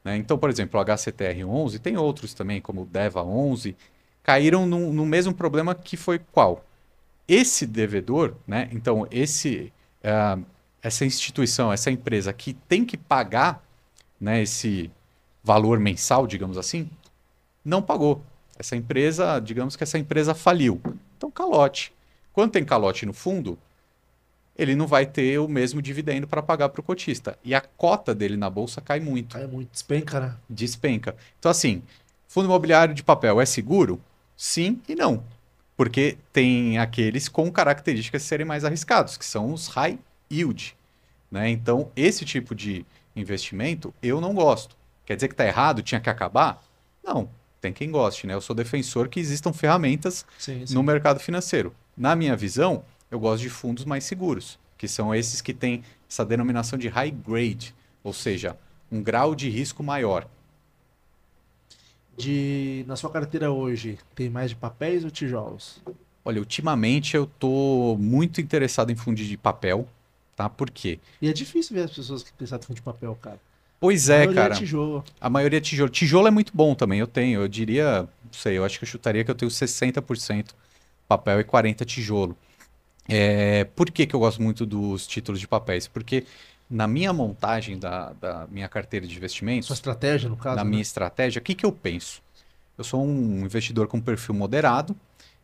né? Então, por exemplo, o HCTR11, tem outros também, como o DEVA11, caíram no mesmo problema que foi qual? Esse devedor, né? Então, essa instituição, essa empresa que tem que pagar, né, esse valor mensal, digamos assim, não pagou. Essa empresa, digamos que essa empresa faliu. Então, calote. Quando tem calote no fundo, ele não vai ter o mesmo dividendo para pagar para o cotista. E a cota dele na bolsa cai muito. Cai muito, despenca, né? Despenca. Então, assim, fundo imobiliário de papel é seguro? Sim e não. Porque tem aqueles com características de serem mais arriscados, que são os high yield, né? Então, esse tipo de investimento eu não gosto. Quer dizer que está errado, tinha que acabar? Não, tem quem goste, né? Eu sou defensor que existam ferramentas Sim, no sim. mercado financeiro. Na minha visão, eu gosto de fundos mais seguros, que são esses que têm essa denominação de high grade, ou seja, um grau de risco maior. Na sua carteira hoje, tem mais de papéis ou tijolos? Olha, ultimamente eu estou muito interessado em fundos de papel, tá? Por quê? E é difícil ver as pessoas que precisam de fundo de papel, cara. Pois A é, maioria é cara. tijolo. A maioria é tijolo. Tijolo é muito bom também, eu tenho. Eu diria, não sei, eu acho que eu chutaria que eu tenho 60% papel e 40% tijolo. Por que que eu gosto muito dos títulos de papéis? Porque na minha montagem da minha carteira de Sua investimentos, estratégia, no na caso, minha né? estratégia, o que que eu penso? Eu sou um investidor com perfil moderado,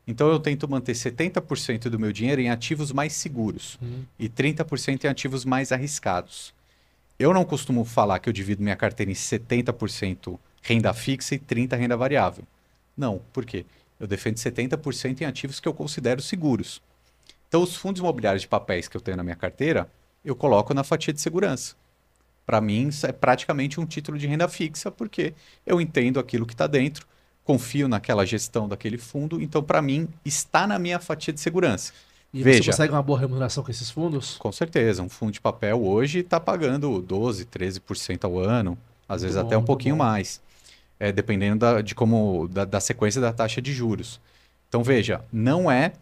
então eu tento manter 70% do meu dinheiro em ativos mais seguros e 30% em ativos mais arriscados. Eu não costumo falar que eu divido minha carteira em 70% renda fixa e 30% renda variável. Não, por quê? Eu defendo 70% em ativos que eu considero seguros. Então, os fundos imobiliários de papéis que eu tenho na minha carteira, eu coloco na fatia de segurança. Para mim, isso é praticamente um título de renda fixa, porque eu entendo aquilo que está dentro, confio naquela gestão daquele fundo, então, para mim, está na minha fatia de segurança. E você Veja, consegue uma boa remuneração com esses fundos? com certeza, um fundo de papel hoje está pagando 12, 13% ao ano, às Muito vezes até bom, um muito pouquinho bom. mais, dependendo de como da sequência da taxa de juros. Então, veja, não é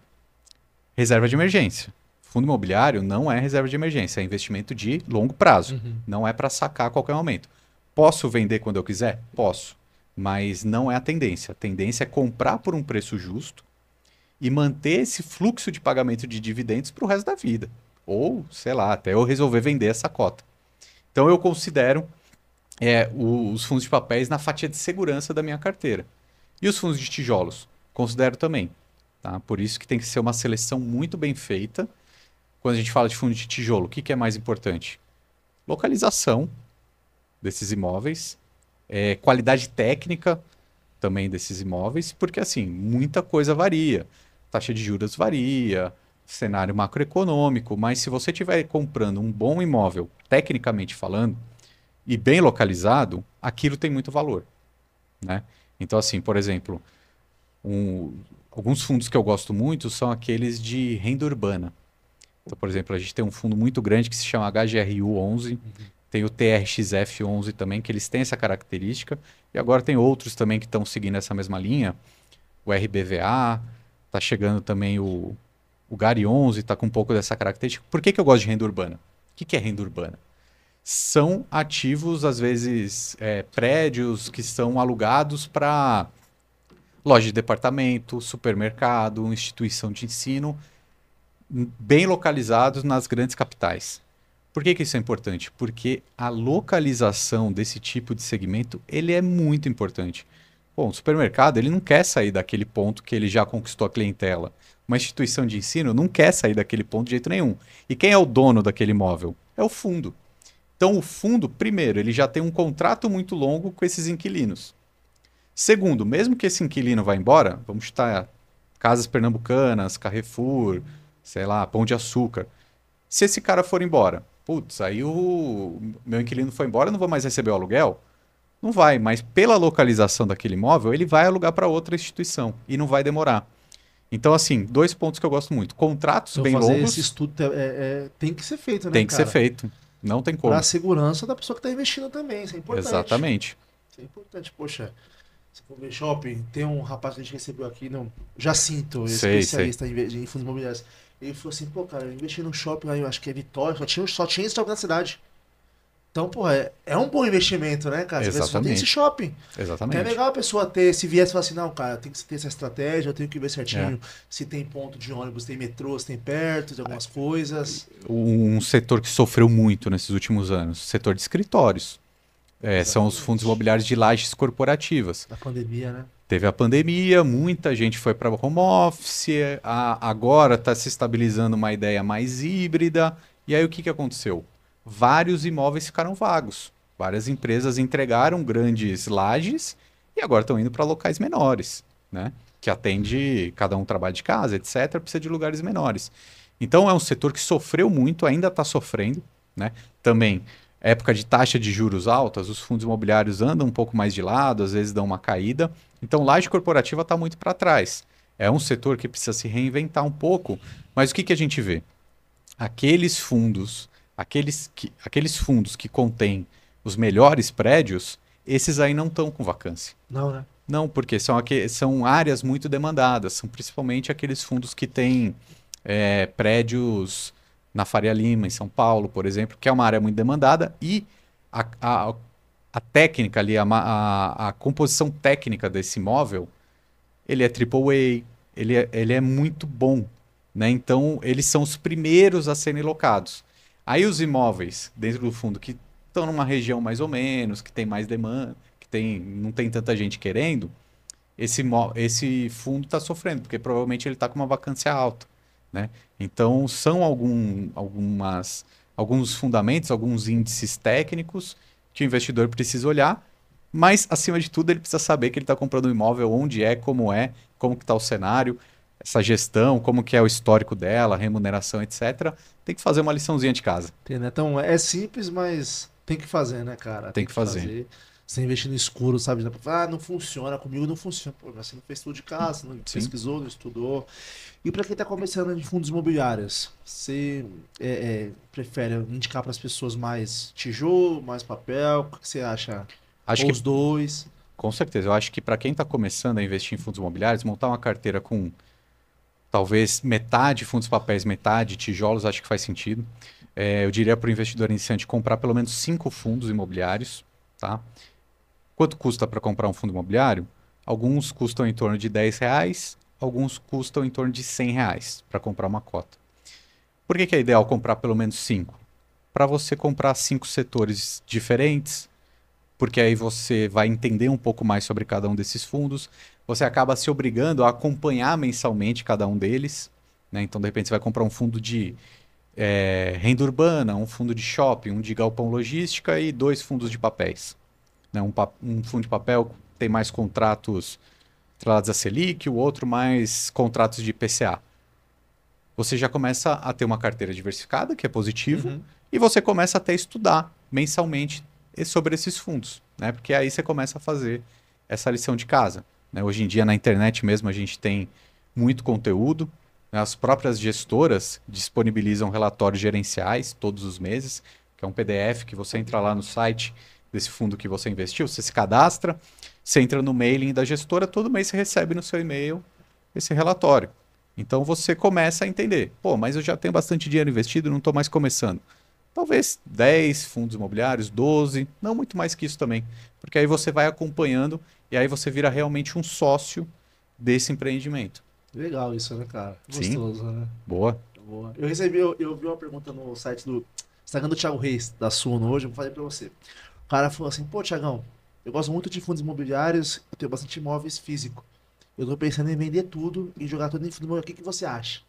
reserva de emergência. Fundo imobiliário não é reserva de emergência, é investimento de longo prazo. Uhum. Não é para sacar a qualquer momento. Posso vender quando eu quiser? Posso. Mas não é a tendência. A tendência é comprar por um preço justo e manter esse fluxo de pagamento de dividendos para o resto da vida. Ou, sei lá, até eu resolver vender essa cota. Então eu considero os fundos de papéis na fatia de segurança da minha carteira. E os fundos de tijolos? Considero também. Tá? Por isso que tem que ser uma seleção muito bem feita. Quando a gente fala de fundo de tijolo, o que é mais importante? Localização desses imóveis, qualidade técnica também desses imóveis, porque assim, muita coisa varia. Taxa de juros varia, cenário macroeconômico, mas se você estiver comprando um bom imóvel, tecnicamente falando, e bem localizado, aquilo tem muito valor, né? Então, assim, por exemplo, alguns fundos que eu gosto muito são aqueles de renda urbana. Então, por exemplo, a gente tem um fundo muito grande que se chama HGRU 11, tem o TRXF 11 também, que eles têm essa característica, e agora tem outros também que estão seguindo essa mesma linha, o RBVA, está chegando também o GARI 11, está com um pouco dessa característica. Por que que eu gosto de renda urbana? O que que é renda urbana? São ativos, às vezes, prédios que são alugados para loja de departamento, supermercado, instituição de ensino, bem localizados nas grandes capitais. Por que que isso é importante? Porque a localização desse tipo de segmento, ele é muito importante. Bom, o supermercado, ele não quer sair daquele ponto que ele já conquistou a clientela. Uma instituição de ensino não quer sair daquele ponto de jeito nenhum. E quem é o dono daquele imóvel? É o fundo. Então, o fundo, primeiro, ele já tem um contrato muito longo com esses inquilinos. Segundo, mesmo que esse inquilino vá embora, vamos chutar Casas Pernambucanas, Carrefour, sei lá, Pão de Açúcar. Se esse cara for embora, putz, aí o meu inquilino foi embora, eu não vou mais receber o aluguel? Não vai, mas pela localização daquele imóvel, ele vai alugar para outra instituição e não vai demorar. Então, assim, dois pontos que eu gosto muito. Contratos Então, bem fazer esse longos estudo tem que ser feito, né, tem que ser cara? feito. Não tem Para a como. segurança da pessoa que está investindo também. Isso é importante. Exatamente. Isso é importante. Poxa, se for ver shopping, tem um rapaz que a gente recebeu aqui, no Jacinto, Sei, sei. especialista em fundos imobiliários. Ele falou assim, pô, cara, eu investi num shopping lá, eu acho que é Vitória, só tinha esse shopping na cidade. Então, pô, é um bom investimento, né, cara? Você vê, só tem esse Exatamente. shopping. Então é Exatamente. legal a pesua ter esse viés e falar assim, não, cara, tem que ter essa estratégia, eu tenho que ver certinho É. se tem ponto de ônibus, tem metrô, se tem perto de algumas coisas. Um setor que sofreu muito nesses últimos anos, setor de escritórios. São os fundos Exatamente. imobiliários de lajes corporativas. Da pandemia, né? Teve a pandemia, muita gente foi para home office, agora está se estabilizando uma ideia mais híbrida. E aí o que, que aconteceu? Vários imóveis ficaram vagos. Várias empresas entregaram grandes lajes e agora estão indo para locais menores, né? Que atende, cada um trabalha de casa, etc., precisa de lugares menores. Então é um setor que sofreu muito, ainda está sofrendo, né? Também, época de taxa de juros altas, os fundos imobiliários andam um pouco mais de lado, às vezes dão uma caída. Então, laje corporativa está muito para trás. É um setor que precisa se reinventar um pouco, mas o que, que a gente vê? Aqueles fundos, aqueles fundos que contêm os melhores prédios, esses aí não estão com vacância. Não, né? Não, porque são áreas muito demandadas, são principalmente aqueles fundos que têm prédios na Faria Lima, em São Paulo, por exemplo, que é uma área muito demandada, e a, a, a técnica ali, a composição técnica desse imóvel, ele é AAA, ele é muito bom, né? Então, eles são os primeiros a serem locados. Aí os imóveis dentro do fundo que estão numa região mais ou menos, que tem mais demanda, não tem tanta gente querendo, esse fundo está sofrendo, porque provavelmente ele está com uma vacância alta, né? Então, são alguns fundamentos, alguns índices técnicos que o investidor precisa olhar, mas, acima de tudo, ele precisa saber que ele está comprando um imóvel, onde como que está o cenário, essa gestão, como que é o histórico dela, remuneração, etc. Tem que fazer uma liçãozinha de casa. Então, é simples, mas tem que fazer, né, cara? Tem que fazer. Você investir no escuro, sabe? Ah, não funciona, comigo não funciona. Pô, mas você não fez tudo de casa, não Sim. pesquisou, não estudou. E para quem está começando em fundos imobiliários, você prefere indicar para as pessoas mais tijolo, mais papel? O que você acha? Acho Ou que, os dois? com certeza, eu acho que para quem está começando a investir em fundos imobiliários, montar uma carteira com talvez metade fundos papéis, metade tijolos, acho que faz sentido. Eu diria para o investidor iniciante comprar pelo menos 5 fundos imobiliários, tá? Quanto custa para comprar um fundo imobiliário? Alguns custam em torno de R$ 10, alguns custam em torno de R$ 100 para comprar uma cota. Por que é ideal comprar pelo menos 5? Para você comprar 5 setores diferentes, porque aí você vai entender um pouco mais sobre cada um desses fundos. Você acaba se obrigando a acompanhar mensalmente cada um deles, né? Então, de repente, você vai comprar um fundo de renda urbana, um fundo de shopping, um de galpão logística e 2 fundos de papéis. Né? Um fundo de papel tem mais contratos atrelados a Selic, o outro mais contratos de IPCA. Você já começa a ter uma carteira diversificada, que é positivo, e você começa até a estudar mensalmente sobre esses fundos, né? Porque aí você começa a fazer essa lição de casa, né? Hoje em dia, na internet mesmo, a gente tem muito conteúdo, né? As próprias gestoras disponibilizam relatórios gerenciais todos os meses, que é um PDF que você entra lá no site desse fundo que você investiu, você se cadastra, você entra no mailing da gestora, todo mês você recebe no seu e-mail esse relatório. Então você começa a entender, pô, mas eu já tenho bastante dinheiro investido, não estou mais começando. Talvez 10 fundos imobiliários, 12, não muito mais que isso também. Porque aí você vai acompanhando e aí você vira realmente um sócio desse empreendimento. Legal isso, né, cara? Sim. Gostoso, né? Boa. Boa. Eu vi uma pergunta no site do Instagram do Thiago Reis, da Suno, hoje, eu falei pra você. O cara falou assim, pô, Thiagão, eu gosto muito de fundos imobiliários, eu tenho bastante imóveis físicos. Eu tô pensando em vender tudo e jogar tudo em fundo imobiliário. O que que você acha?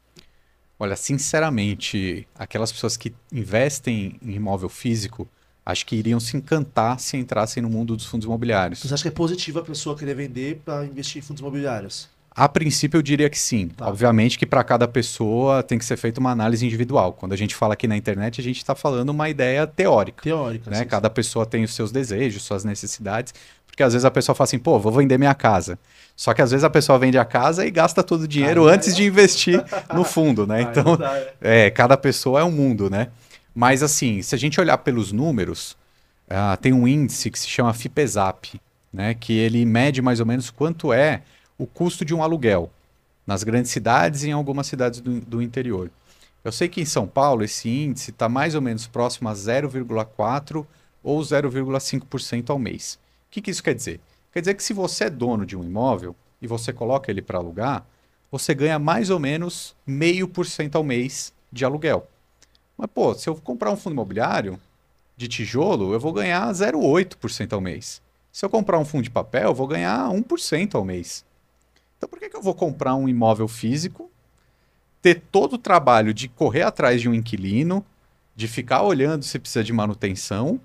Olha, sinceramente, aquelas pessoas que investem em imóvel físico, acho que iriam se encantar se entrassem no mundo dos fundos imobiliários. Você acha que é positivo a pessoa querer vender para investir em fundos imobiliários? A princípio, eu diria que sim. Tá. Obviamente que para cada pessoa tem que ser feita uma análise individual. Quando a gente fala aqui na internet, a gente está falando uma ideia teórica. Teórica, Né? sim, Cada pessoa tem os seus desejos, suas necessidades. Porque às vezes a pessoa fala assim, pô, vou vender minha casa. Só que às vezes a pessoa vende a casa e gasta todo o dinheiro antes de investir no fundo, né? Então, cada pessoa é um mundo, né? Mas assim, se a gente olhar pelos números, tem um índice que se chama Fipesap, né? Que ele mede mais ou menos quanto é o custo de um aluguel nas grandes cidades e em algumas cidades do interior. Eu sei que em São Paulo esse índice está mais ou menos próximo a 0,4% ou 0,5% ao mês. O que isso quer dizer? Quer dizer que se você é dono de um imóvel e você coloca ele para alugar, você ganha mais ou menos 0,5% ao mês de aluguel. Mas, pô, se eu comprar um fundo imobiliário de tijolo, eu vou ganhar 0,8% ao mês. Se eu comprar um fundo de papel, eu vou ganhar 1% ao mês. Então por que eu vou comprar um imóvel físico, ter todo o trabalho de correr atrás de um inquilino, de ficar olhando se precisa de manutenção,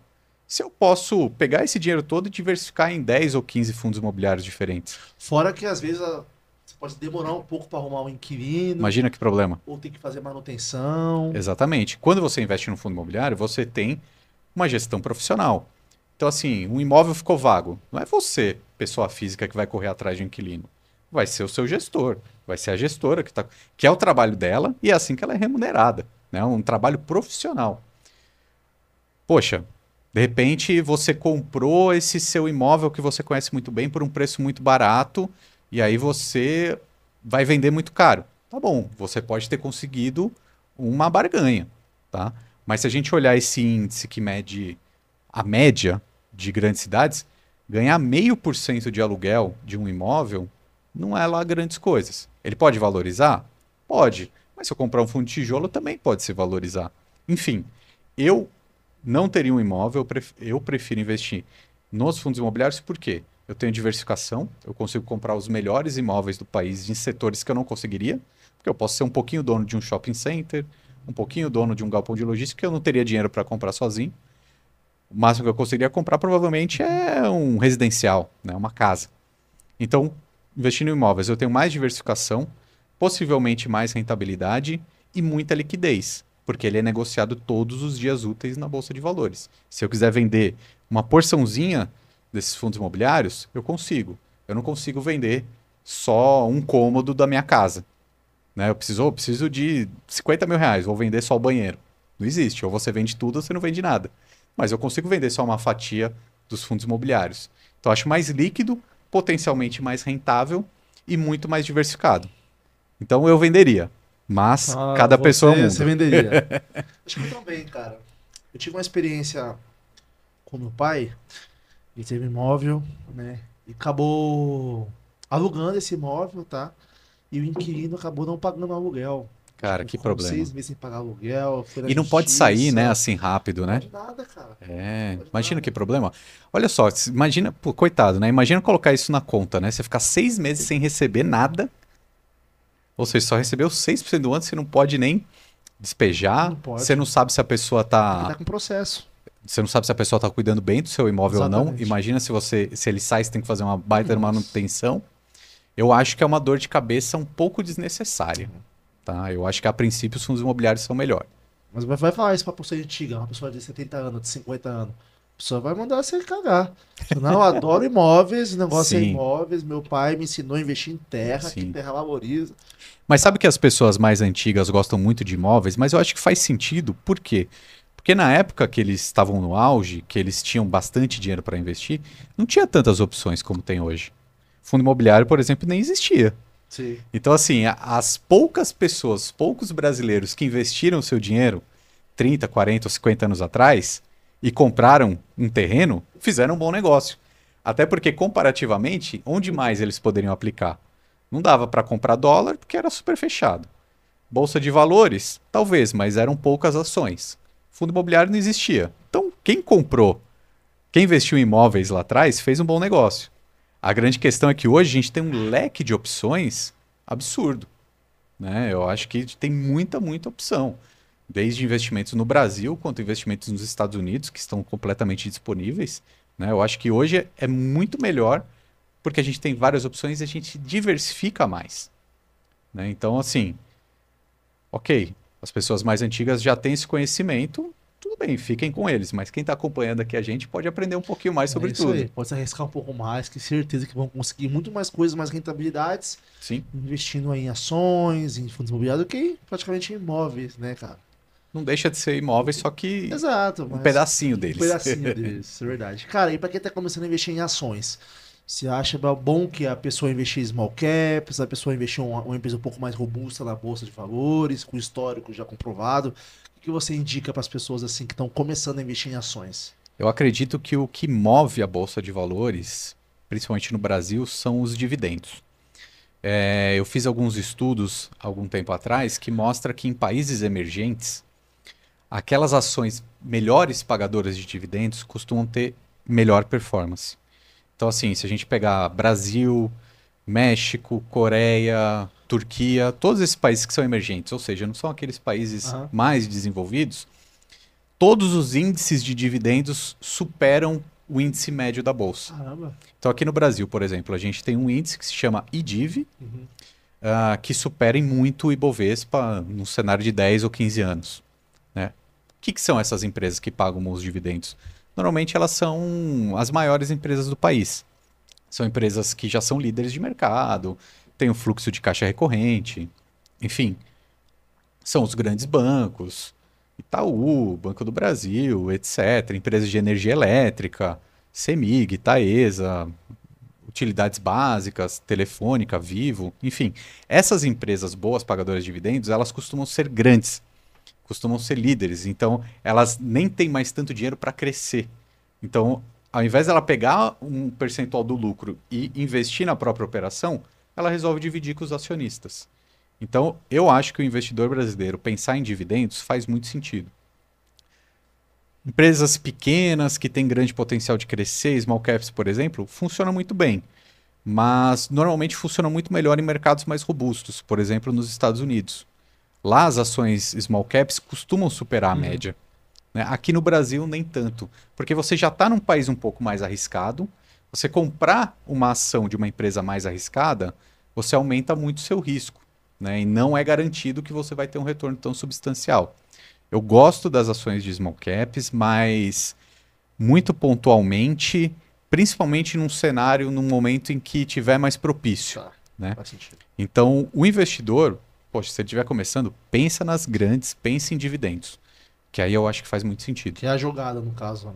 se eu posso pegar esse dinheiro todo e diversificar em 10 ou 15 fundos imobiliários diferentes? Fora que às vezes você pode demorar um pouco para arrumar um inquilino, Imagina que problema. ou tem que fazer manutenção. Exatamente. Quando você investe no fundo imobiliário, você tem uma gestão profissional. Então, assim, um imóvel ficou vago. Não é você, pessoa física, que vai correr atrás de um inquilino. Vai ser o seu gestor. Vai ser a gestora que é o trabalho dela e é assim que ela é remunerada. Né? Um trabalho profissional. Poxa, de repente você comprou esse seu imóvel que você conhece muito bem por um preço muito barato e aí você vai vender muito caro. Tá bom, você pode ter conseguido uma barganha, tá? Mas se a gente olhar esse índice que mede a média de grandes cidades, ganhar 0,5% de aluguel de um imóvel não é lá grandes coisas. Ele pode valorizar? Pode. Mas se eu comprar um fundo de tijolo, também pode se valorizar. Enfim, eu não teria um imóvel, eu prefiro investir nos fundos imobiliários porque eu tenho diversificação, eu consigo comprar os melhores imóveis do país em setores que eu não conseguiria, porque eu posso ser um pouquinho dono de um shopping center, um pouquinho dono de um galpão de logística que eu não teria dinheiro para comprar sozinho. O máximo que eu conseguiria comprar provavelmente é um residencial, né, uma casa. Então, investindo em imóveis, eu tenho mais diversificação, possivelmente mais rentabilidade e muita liquidez, porque ele é negociado todos os dias úteis na Bolsa de Valores. Se eu quiser vender uma porçãozinha desses fundos imobiliários, eu consigo. Eu não consigo vender só um cômodo da minha casa. Né? Eu preciso de 50 mil reais, vou vender só o banheiro. Não existe. Ou você vende tudo ou você não vende nada. Mas eu consigo vender só uma fatia dos fundos imobiliários. Então, eu acho mais líquido, potencialmente mais rentável e muito mais diversificado. Então, eu venderia. Mas cada pessoa é um mundo. Você venderia. Acho que eu também, cara. Eu tive uma experiência com meu pai. Ele teve um imóvel, né? E acabou alugando esse imóvel, tá? E o inquilino acabou não pagando aluguel. Cara, que problema. 6 meses sem pagar aluguel. Foi na E não pode sair, né, assim rápido, né? Não pode nada, cara. É, Pode imagina nada. que problema. Olha só, imagina, pô, coitado, né? Imagina colocar isso na conta, né? Você ficar 6 meses sem receber nada, ou seja, só recebeu 6% do ano, você não pode nem despejar, Não pode. você não sabe se a pessoa Ele tá, tá com processo. você não sabe se a pessoa tá cuidando bem do seu imóvel ou não. Exatamente. Imagina se ele sai, você tem que fazer uma baita Nossa. manutenção. Eu acho que é uma dor de cabeça um pouco desnecessária, tá? Eu acho que a princípio os fundos imobiliários são melhor. Mas vai falar isso pra pessoa antiga, uma pessoa de 70 anos, de 50 anos. A pessoa vai mandar você cagar. Não, eu adoro imóveis, o negócio é Sim. imóveis. Meu pai me ensinou a investir em terra, que Sim. terra valoriza. Mas sabe que as pessoas mais antigas gostam muito de imóveis, mas eu acho que faz sentido, por quê? Porque na época que eles estavam no auge, que eles tinham bastante dinheiro para investir, não tinha tantas opções como tem hoje. Fundo imobiliário, por exemplo, nem existia. Sim. Então, assim, as poucas pessoas, poucos brasileiros que investiram seu dinheiro 30, 40 ou 50 anos atrás e compraram um terreno, fizeram um bom negócio. Até porque, comparativamente, onde mais eles poderiam aplicar? Não dava para comprar dólar porque era super fechado. Bolsa de valores? Talvez, mas eram poucas ações. Fundo imobiliário não existia. Então, quem comprou, quem investiu em imóveis lá atrás, fez um bom negócio. A grande questão é que hoje a gente tem um leque de opções absurdo. Né? Eu acho que tem muita opção. Desde investimentos no Brasil, quanto investimentos nos Estados Unidos, que estão completamente disponíveis. Né? Eu acho que hoje é muito melhor, porque a gente tem várias opções e a gente diversifica mais. Né? Então, assim, ok, as pessoas mais antigas já têm esse conhecimento, tudo bem, fiquem com eles, mas quem está acompanhando aqui a gente pode aprender um pouquinho mais sobre isso tudo. aí. Pode se arriscar um pouco mais, que certeza que vão conseguir muito mais coisas, mais rentabilidades, Sim, investindo aí em ações, em fundos imobiliários, do que praticamente em imóveis, né, cara? não deixa de ser imóveis, só que Exato. um mas pedacinho Um deles. pedacinho deles, é verdade. Cara, e pra quem tá começando a investir em ações? Você acha bom que a pessoa investir em small caps, a pessoa investir em uma empresa um pouco mais robusta na bolsa de valores, com histórico já comprovado? O que você indica para as pessoas assim que estão começando a investir em ações? Eu acredito que o que move a Bolsa de Valores, principalmente no Brasil, são os dividendos. Eu fiz alguns estudos algum tempo atrás que mostra que em países emergentes, aquelas ações melhores pagadoras de dividendos costumam ter melhor performance. Então, assim, se a gente pegar Brasil, México, Coreia, Turquia, todos esses países que são emergentes, ou seja, não são aqueles países Aham. mais desenvolvidos, todos os índices de dividendos superam o índice médio da bolsa. Caramba. Então, aqui no Brasil, por exemplo, a gente tem um índice que se chama IDIV, Uhum. que supera em muito o Ibovespa num cenário de 10 ou 15 anos. Né? O que são essas empresas que pagam os dividendos? Normalmente elas são as maiores empresas do país. São empresas que já são líderes de mercado, têm um fluxo de caixa recorrente, enfim, são os grandes bancos, Itaú, Banco do Brasil, etc., empresas de energia elétrica, CEMIG, Taesa, utilidades básicas, Telefônica, Vivo, enfim. Essas empresas boas pagadoras de dividendos, elas costumam ser grandes, costumam ser líderes, então elas nem têm mais tanto dinheiro para crescer. Então, ao invés dela pegar um percentual do lucro e investir na própria operação, ela resolve dividir com os acionistas. Então, eu acho que o investidor brasileiro pensar em dividendos faz muito sentido. Empresas pequenas que têm grande potencial de crescer, small caps, por exemplo, funciona muito bem, mas normalmente funciona muito melhor em mercados mais robustos, por exemplo, nos Estados Unidos. Lá as ações small caps costumam superar a Uhum. média. Né? Aqui no Brasil, nem tanto, porque você já está num país um pouco mais arriscado. Você comprar uma ação de uma empresa mais arriscada, você aumenta muito o seu risco. Né? E não é garantido que você vai ter um retorno tão substancial. Eu gosto das ações de small caps, mas muito pontualmente, principalmente num cenário, num momento em que tiver mais propício. Tá. Né? Faz sentido. Então, o investidor, poxa, se ele estiver começando, pensa nas grandes, pense em dividendos. Que aí eu acho que faz muito sentido. Que é a jogada, no caso, né?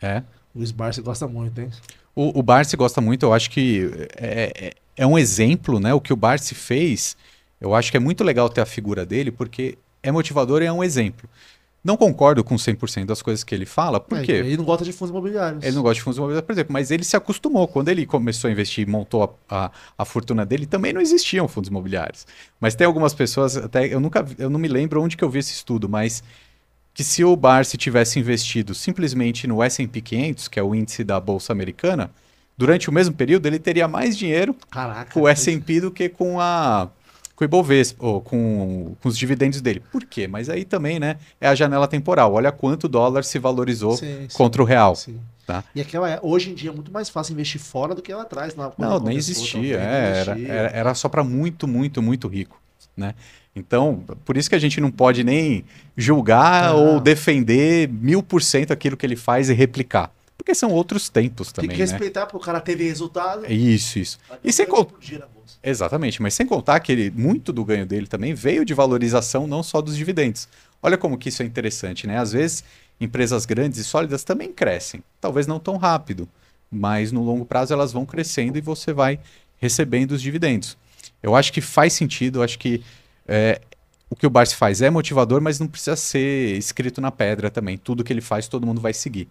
É. O Luiz Barsi gosta muito, hein? O Barsi gosta muito, eu acho que é um exemplo, né? O que o Barsi fez, eu acho que é muito legal ter a figura dele, porque é motivador e é um exemplo. Não concordo com 100% das coisas que ele fala, por É, quê? ele não gosta de fundos imobiliários. Ele não gosta de fundos imobiliários, por exemplo, mas ele se acostumou. Quando ele começou a investir e montou a fortuna dele, também não existiam fundos imobiliários. Mas tem algumas pessoas, até eu não me lembro onde que eu vi esse estudo, mas que se o Barsi tivesse investido simplesmente no S&P 500, que é o índice da Bolsa Americana, durante o mesmo período ele teria mais dinheiro Caraca. com o S&P do que com o Ibovespa, ou com os dividendos dele. Por quê? Mas aí também, né, é a janela temporal. Olha quanto o dólar se valorizou Sim, contra o real. sim. Tá? E hoje em dia é muito mais fácil investir fora do que lá atrás, quando Não, ele nem começou existia. também, não Era, existia. era, era só para muito, muito, muito rico. Né? Então, por isso que a gente não pode nem julgar ou Não. defender 1000% aquilo que ele faz e replicar. Porque são outros tempos Tem também, que né? respeitar pro cara teve resultado. Isso, isso. Até E sem ganhou contar. por dia na bolsa. Exatamente, mas sem contar que muito do ganho dele também veio de valorização não só dos dividendos. Olha como que isso é interessante, né? Às vezes, empresas grandes e sólidas também crescem. Talvez não tão rápido, mas no longo prazo elas vão crescendo e você vai recebendo os dividendos. Eu acho que faz sentido, eu acho que o que o Barsi faz é motivador, mas não precisa ser escrito na pedra também. Tudo que ele faz, todo mundo vai seguir.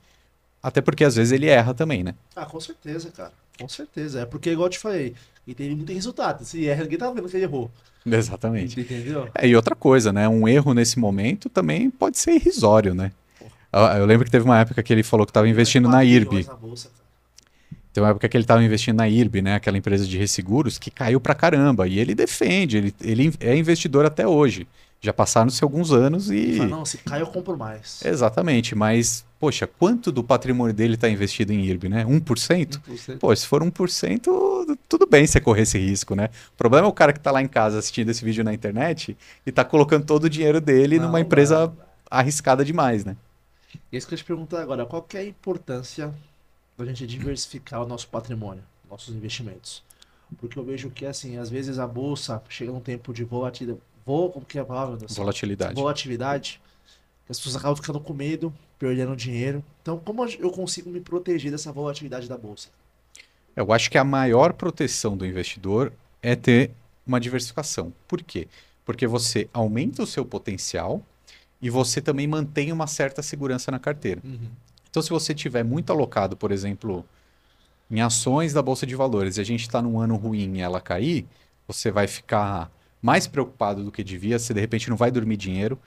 Até porque às vezes ele erra também, né? Ah, com certeza, cara. Com certeza. É porque, igual eu te falei, e teve muito resultado. Se erra, ninguém tá vendo que ele errou. Exatamente. Entendeu? E outra coisa, né? Um erro nesse momento também pode ser irrisório, né? Eu lembro que teve uma época que ele falou que estava investindo na 4 IRB. bilhões na bolsa, cara. Tem uma época que ele estava investindo na IRB, né? Aquela empresa de resseguros que caiu pra caramba. E ele defende, ele é investidor até hoje. Já passaram-se alguns anos Ele fala, e. não, se cai eu compro mais. Exatamente, mas, poxa, quanto do patrimônio dele está investido em IRB, né? 1%? 1%. Pô, se for 1%, tudo bem você correr esse risco, né? O problema é o cara que está lá em casa assistindo esse vídeo na internet e está colocando todo o dinheiro dele Não, numa não empresa dá, não dá. arriscada demais, né? E é isso que eu te pergunto agora, qual que é a importância da gente diversificar o nosso patrimônio, nossos investimentos? Porque eu vejo que, assim, às vezes a bolsa chega num tempo de volatilidade, como que é a palavra, meu Deus? Volatilidade. Volatilidade, que as pessoas acabam ficando com medo, perdendo dinheiro. Então, como eu consigo me proteger dessa volatilidade da bolsa? Eu acho que a maior proteção do investidor é ter uma diversificação. Por quê? Porque você aumenta o seu potencial e você também mantém uma certa segurança na carteira. Então, se você tiver muito alocado, por exemplo, em ações da Bolsa de Valores e a gente está num ano ruim e ela cair, você vai ficar mais preocupado do que devia, você de repente não vai dormir dinheiro.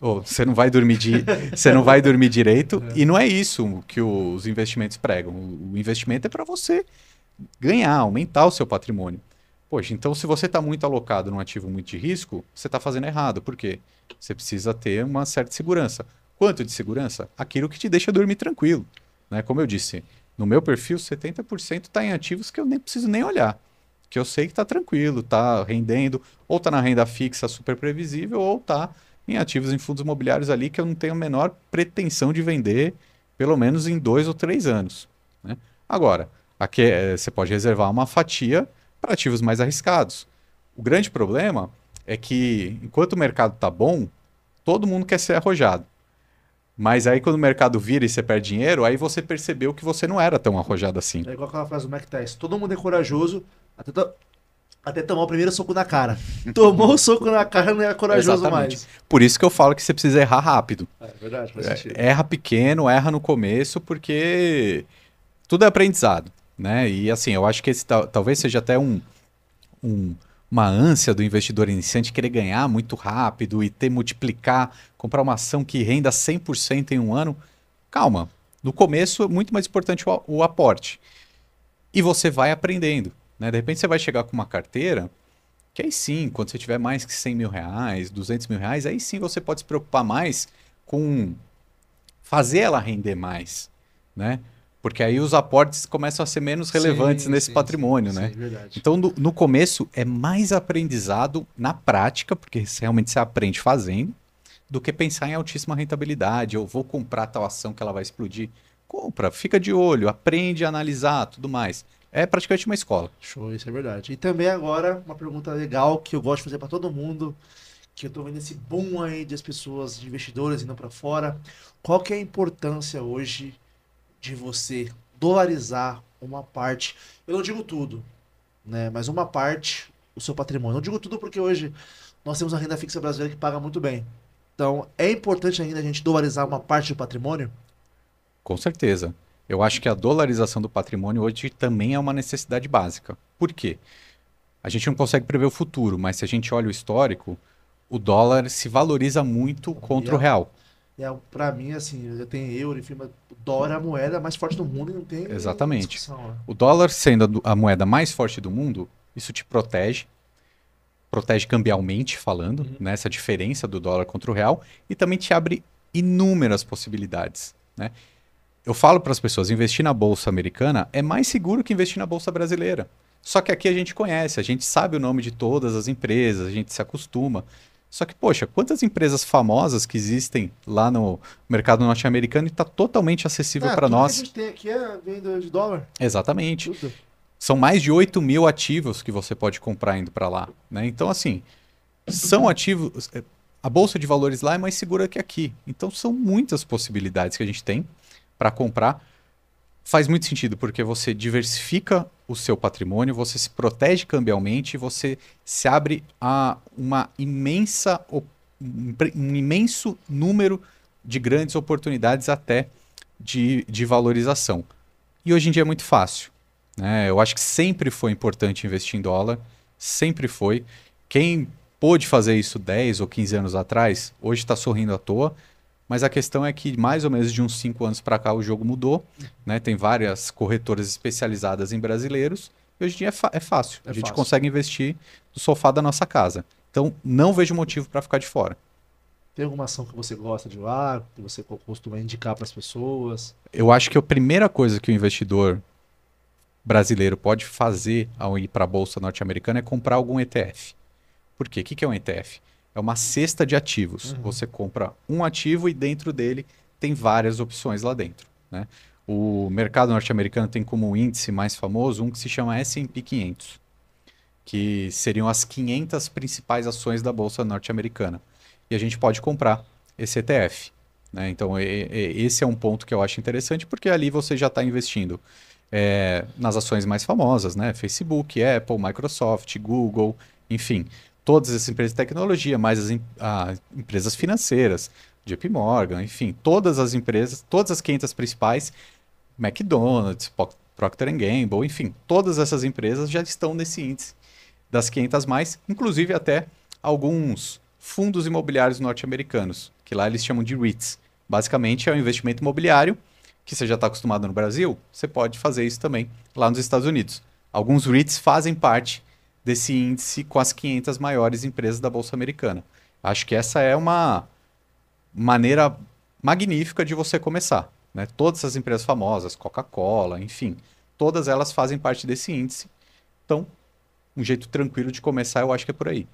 Ou você não vai dormir você não vai dormir direito. E não é isso que os investimentos pregam. O investimento é para você ganhar, aumentar o seu patrimônio. Poxa, então se você está muito alocado num ativo muito de risco, você está fazendo errado. Por quê? Você precisa ter uma certa segurança. Quanto de segurança? Aquilo que te deixa dormir tranquilo. Né? Como eu disse, no meu perfil, 70% está em ativos que eu nem preciso nem olhar. Que eu sei que está tranquilo, está rendendo, ou está na renda fixa super previsível, ou está em ativos em fundos imobiliários ali que eu não tenho a menor pretensão de vender, pelo menos em 2 ou 3 anos. Né? Agora, aqui você pode reservar uma fatia para ativos mais arriscados. O grande problema é que, enquanto o mercado está bom, todo mundo quer ser arrojado. Mas aí, quando o mercado vira e você perde dinheiro, aí você percebeu que você não era tão arrojado assim. É igual aquela frase do Mike Tyson. Todo mundo é corajoso até tomar o primeiro soco na cara. Tomou o soco na cara, não é corajoso Exatamente. mais. Por isso que eu falo que você precisa errar rápido. É verdade, faz sentido. Erra pequeno, erra no começo, porque tudo é aprendizado, né? E assim, eu acho que esse talvez seja até uma ânsia do investidor iniciante querer ganhar muito rápido e multiplicar, comprar uma ação que renda 100% em um ano. Calma, no começo é muito mais importante o aporte. E você vai aprendendo, né? De repente você vai chegar com uma carteira que aí sim, quando você tiver mais que 100 mil reais, 200 mil reais, aí sim você pode se preocupar mais com fazer ela render mais, né? Porque aí os aportes começam a ser menos relevantes nesse patrimônio, né? Sim, verdade. Então, no começo é mais aprendizado na prática, porque realmente você aprende fazendo, do que pensar em altíssima rentabilidade, ou vou comprar tal ação que ela vai explodir. Compra, fica de olho, aprende a analisar, tudo mais. É praticamente uma escola. Show, isso é verdade. E também agora, uma pergunta legal que eu gosto de fazer para todo mundo, que eu tô vendo esse boom aí de as pessoas, de investidores indo para fora. Qual que é a importância hoje de você dolarizar uma parte? Eu não digo tudo, né? Mas uma parte do seu patrimônio. Não digo tudo porque hoje nós temos a renda fixa brasileira que paga muito bem. Então, é importante ainda a gente dolarizar uma parte do patrimônio? Com certeza. Eu acho que a dolarização do patrimônio hoje também é uma necessidade básica. Por quê? A gente não consegue prever o futuro, mas se a gente olha o histórico, o dólar se valoriza muito contra o real. Para mim, assim, já tem euro, enfim, mas o dólar é a moeda mais forte do mundo e não tem Exatamente. discussão, né? O dólar sendo a moeda mais forte do mundo, isso te protege cambialmente falando, né, essa diferença do dólar contra o real, e também te abre inúmeras possibilidades, né? Eu falo para as pessoas, investir na bolsa americana é mais seguro que investir na bolsa brasileira. Só que aqui a gente conhece, a gente sabe o nome de todas as empresas, a gente se acostuma. Só que, poxa, quantas empresas famosas que existem lá no mercado norte-americano e está totalmente acessível para Tudo que a nós? gente tem aqui é venda de dólar. Exatamente. Tudo. São mais de 8 mil ativos que você pode comprar indo para lá, né? Então, assim, são ativos. A bolsa de valores lá é mais segura que aqui. Então, são muitas possibilidades que a gente tem para comprar. Faz muito sentido, porque você diversifica o seu patrimônio, você se protege cambialmente, você se abre a um imenso número de grandes oportunidades até de valorização. E hoje em dia é muito fácil, né? Eu acho que sempre foi importante investir em dólar, sempre foi. Quem pôde fazer isso 10 ou 15 anos atrás, hoje está sorrindo à toa. Mas a questão é que mais ou menos de uns 5 anos para cá o jogo mudou, né? Tem várias corretoras especializadas em brasileiros e hoje em dia é fácil. A gente consegue investir do sofá da nossa casa. Então não vejo motivo para ficar de fora. Tem alguma ação que você gosta de lá, que você costuma indicar para as pessoas? Eu acho que a primeira coisa que o investidor brasileiro pode fazer ao ir para a bolsa norte-americana é comprar algum ETF. Por quê? O que é um ETF? É uma cesta de ativos. Você compra um ativo e dentro dele tem várias opções lá dentro, né? O mercado norte-americano tem como índice mais famoso um que se chama S&P 500, que seriam as 500 principais ações da bolsa norte-americana. E a gente pode comprar esse ETF, né? Então, esse é um ponto que eu acho interessante, porque ali você já está investindo nas ações mais famosas, né? Facebook, Apple, Microsoft, Google, enfim, todas essas empresas de tecnologia, mais as empresas financeiras, JP Morgan, enfim, todas as empresas, todas as 500 principais, McDonald's, Procter & Gamble, enfim, todas essas empresas já estão nesse índice das 500 mais, inclusive até alguns fundos imobiliários norte-americanos, que lá eles chamam de REITs. Basicamente é um investimento imobiliário que você já está acostumado no Brasil, você pode fazer isso também lá nos Estados Unidos. Alguns REITs fazem parte desse índice com as 500 maiores empresas da Bolsa Americana. Acho que essa é uma maneira magnífica de você começar, né? Todas as empresas famosas, Coca-Cola, enfim, todas elas fazem parte desse índice. Então, um jeito tranquilo de começar, eu acho que é por aí.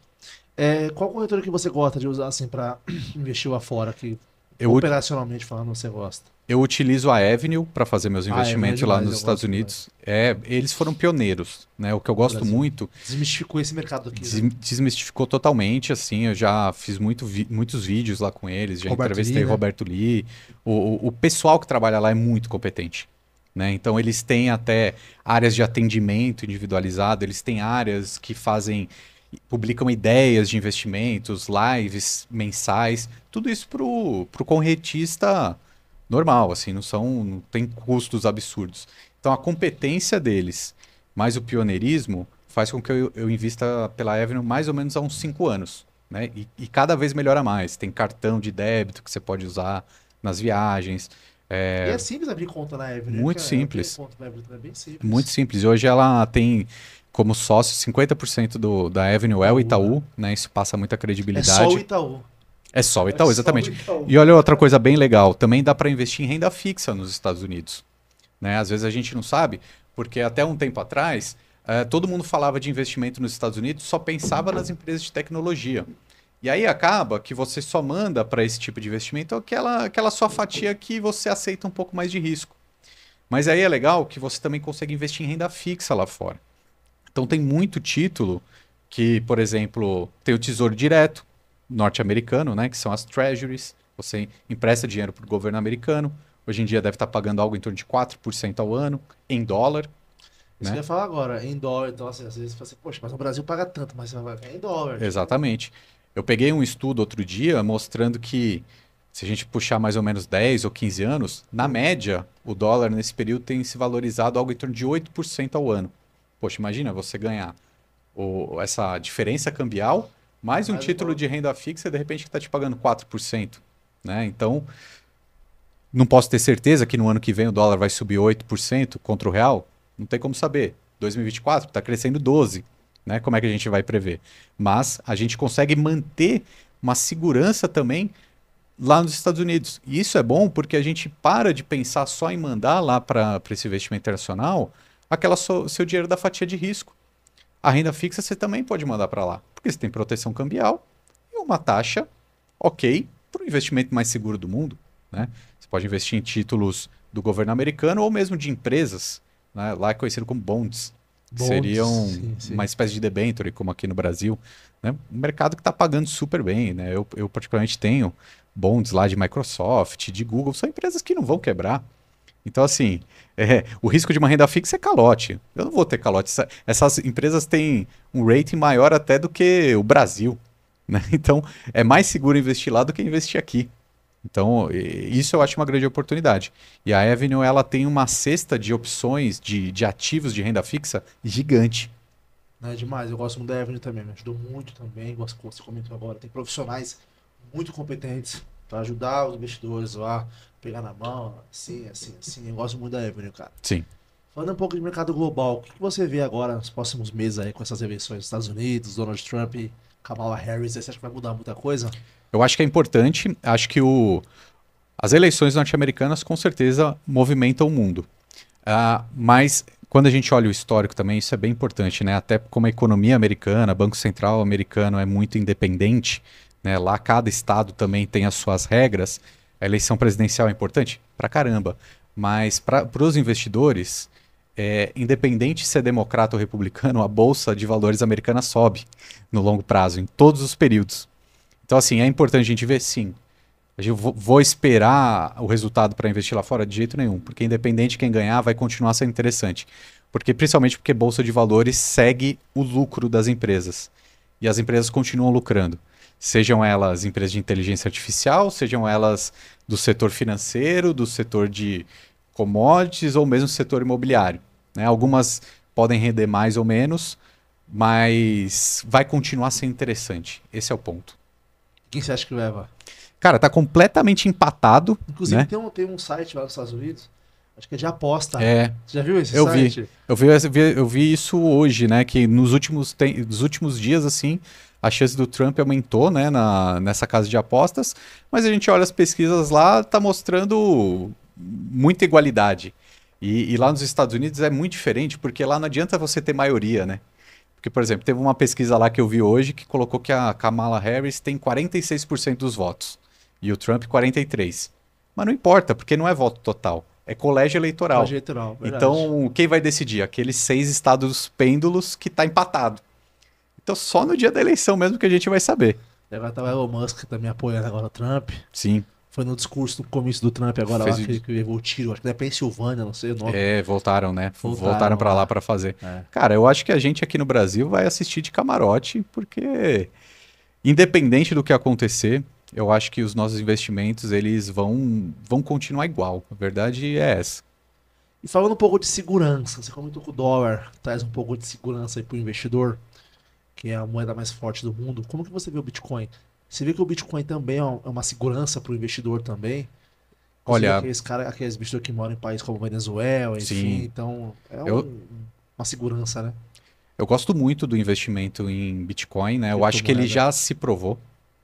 Qual corretora que você gosta de usar assim para investir lá fora, que Eu, operacionalmente falando você gosta? eu utilizo a Avenue para fazer meus investimentos lá demais, nos eu Estados gosto Unidos. Eles foram pioneiros, né? O que eu no gosto Brasil. muito, Desmistificou esse mercado aqui, né? desmistificou totalmente, assim, eu já fiz muitos vídeos lá com eles, já Roberto entrevistei Lee, né? Roberto Lee. O pessoal que trabalha lá é muito competente, né? Então eles têm até áreas de atendimento individualizado, eles têm áreas que publicam ideias de investimentos, lives mensais, tudo isso pro corretista normal, assim, não tem custos absurdos. Então a competência deles, mais o pioneirismo, faz com que eu invista pela Avenue mais ou menos há uns 5 anos, né? E cada vez melhora mais. Tem cartão de débito que você pode usar nas viagens. E É é simples abrir conta na Avenue, muito cara. Eu tenho simples. conta na Avenue, é bem Muito simples. simples. E hoje ela tem como sócio 50% da Avenue é o Itaú, Itaú, né? Isso passa muita É só o credibilidade. Itaú. É só o É Itaú, só o exatamente. Itaú. E olha outra coisa bem legal, também dá para investir em renda fixa nos Estados Unidos, né? Às vezes a gente não sabe, porque até um tempo atrás, todo mundo falava de investimento nos Estados Unidos, só pensava nas empresas de tecnologia. E aí acaba que você só manda para esse tipo de investimento aquela sua fatia que você aceita um pouco mais de risco. Mas aí é legal que você também consegue investir em renda fixa lá fora. Então tem muito título que, por exemplo, tem o Tesouro Direto norte-americano, né, que são as Treasuries. Você empresta dinheiro para o governo americano. Hoje em dia deve estar pagando algo em torno de 4% ao ano, em dólar, Isso que eu né? ia falar agora, em dólar. Então, assim, às vezes você fala assim, poxa, mas no Brasil paga tanto, mas é em dólar. Tipo, Exatamente. Eu peguei um estudo outro dia mostrando que, se a gente puxar mais ou menos 10 ou 15 anos, na média, o dólar nesse período tem se valorizado algo em torno de 8% ao ano. Poxa, imagina você ganhar essa diferença cambial, mais um mais o título valor. de renda fixa, de repente, que está te pagando 4%, né? Então, não posso ter certeza que no ano que vem o dólar vai subir 8% contra o real? Não tem como saber. 2024 está crescendo 12%, né? Como é que a gente vai prever? Mas a gente consegue manter uma segurança também lá nos Estados Unidos. E isso é bom porque a gente para de pensar só em mandar lá para esse investimento internacional seu dinheiro da fatia de risco. A renda fixa você também pode mandar para lá, porque você tem proteção cambial e uma taxa ok para o investimento mais seguro do mundo, né? Você pode investir em títulos do governo americano ou mesmo de empresas, né? Lá é conhecido como bonds, que Bonds, seriam sim, uma sim. espécie de debenture, como aqui no Brasil, né? Um mercado que está pagando super bem, né? Eu particularmente tenho bonds lá de Microsoft, de Google, são empresas que não vão quebrar. Então, assim, o risco de uma renda fixa é calote. Eu não vou ter calote. Essas empresas têm um rating maior até do que o Brasil, né? Então, é mais seguro investir lá do que investir aqui. Então, isso eu acho uma grande oportunidade. E a Avenue, ela tem uma cesta de opções de ativos de renda fixa gigante. Não é demais. Eu gosto muito da Avenue também, me ajudou muito também. Gosto que você comentou agora. Tem profissionais muito competentes para ajudar os investidores lá, pegar na mão, assim, assim, assim. Eu gosto muito da Avenue, cara. Sim. Falando um pouco de mercado global, o que você vê agora nos próximos meses aí com essas eleições dos Estados Unidos, Donald Trump, Kamala Harris? Você acha que vai mudar muita coisa? Eu acho que é importante. Acho que as eleições norte-americanas com certeza movimentam o mundo. Mas quando a gente olha o histórico também, isso é bem importante, né? Até como a economia americana, Banco Central americano é muito independente, né? Lá cada estado também tem as suas regras. A eleição presidencial é importante? Pra caramba. Mas para os investidores, independente se é democrata ou republicano, a bolsa de valores americana sobe no longo prazo, em todos os períodos. Então, assim, é importante a gente ver, sim. Eu vou esperar o resultado para investir lá fora? De jeito nenhum, porque independente de quem ganhar, vai continuar sendo interessante. Principalmente porque bolsa de valores segue o lucro das empresas. E as empresas continuam lucrando. Sejam elas empresas de inteligência artificial, sejam elas do setor financeiro, do setor de commodities ou mesmo setor imobiliário, né? Algumas podem render mais ou menos, mas vai continuar sendo interessante. Esse é o ponto. Quem você acha que leva? Cara, tá completamente empatado, Inclusive, né? tem um site lá nos Estados Unidos, acho que é de aposta. É, Você já viu esse eu vi. site? Eu vi isso hoje, né? Que nos últimos dias, assim, a chance do Trump aumentou, né? Nessa casa de apostas. Mas a gente olha as pesquisas lá, tá mostrando muita igualdade. E lá nos Estados Unidos é muito diferente, porque lá não adianta você ter maioria, né? Porque, por exemplo, teve uma pesquisa lá que eu vi hoje que colocou que a Kamala Harris tem 46% dos votos e o Trump 43%. Mas não importa, porque não é voto total, é colégio eleitoral. Colégio eleitoral, verdade. Então, quem vai decidir? Aqueles 6 estados pêndulos que está empatado. Então, só no dia da eleição mesmo que a gente vai saber. E agora tá o Elon Musk também apoiando agora o Trump. Sim, Foi no discurso do comício do Trump agora lá, fez, que levou o tiro, acho que é Pensilvânia, não sei o nome. voltaram, né? Voltaram Voltaram para lá lá. para fazer. É. Cara, eu acho que a gente aqui no Brasil vai assistir de camarote, porque independente do que acontecer, eu acho que os nossos investimentos eles vão continuar igual. A verdade é essa. E falando um pouco de segurança, você comentou que o dólar traz um pouco de segurança aí pro investidor, que é a moeda mais forte do mundo. Como que você vê o Bitcoin? Você vê que o Bitcoin também é uma segurança para o investidor também? Inclusive Olha, aqueles investidores que moram em países como Venezuela, enfim. sim, Então, é eu, uma segurança, né? eu gosto muito do investimento em Bitcoin, né? Eu acho que ele Criptomoeda. já se provou,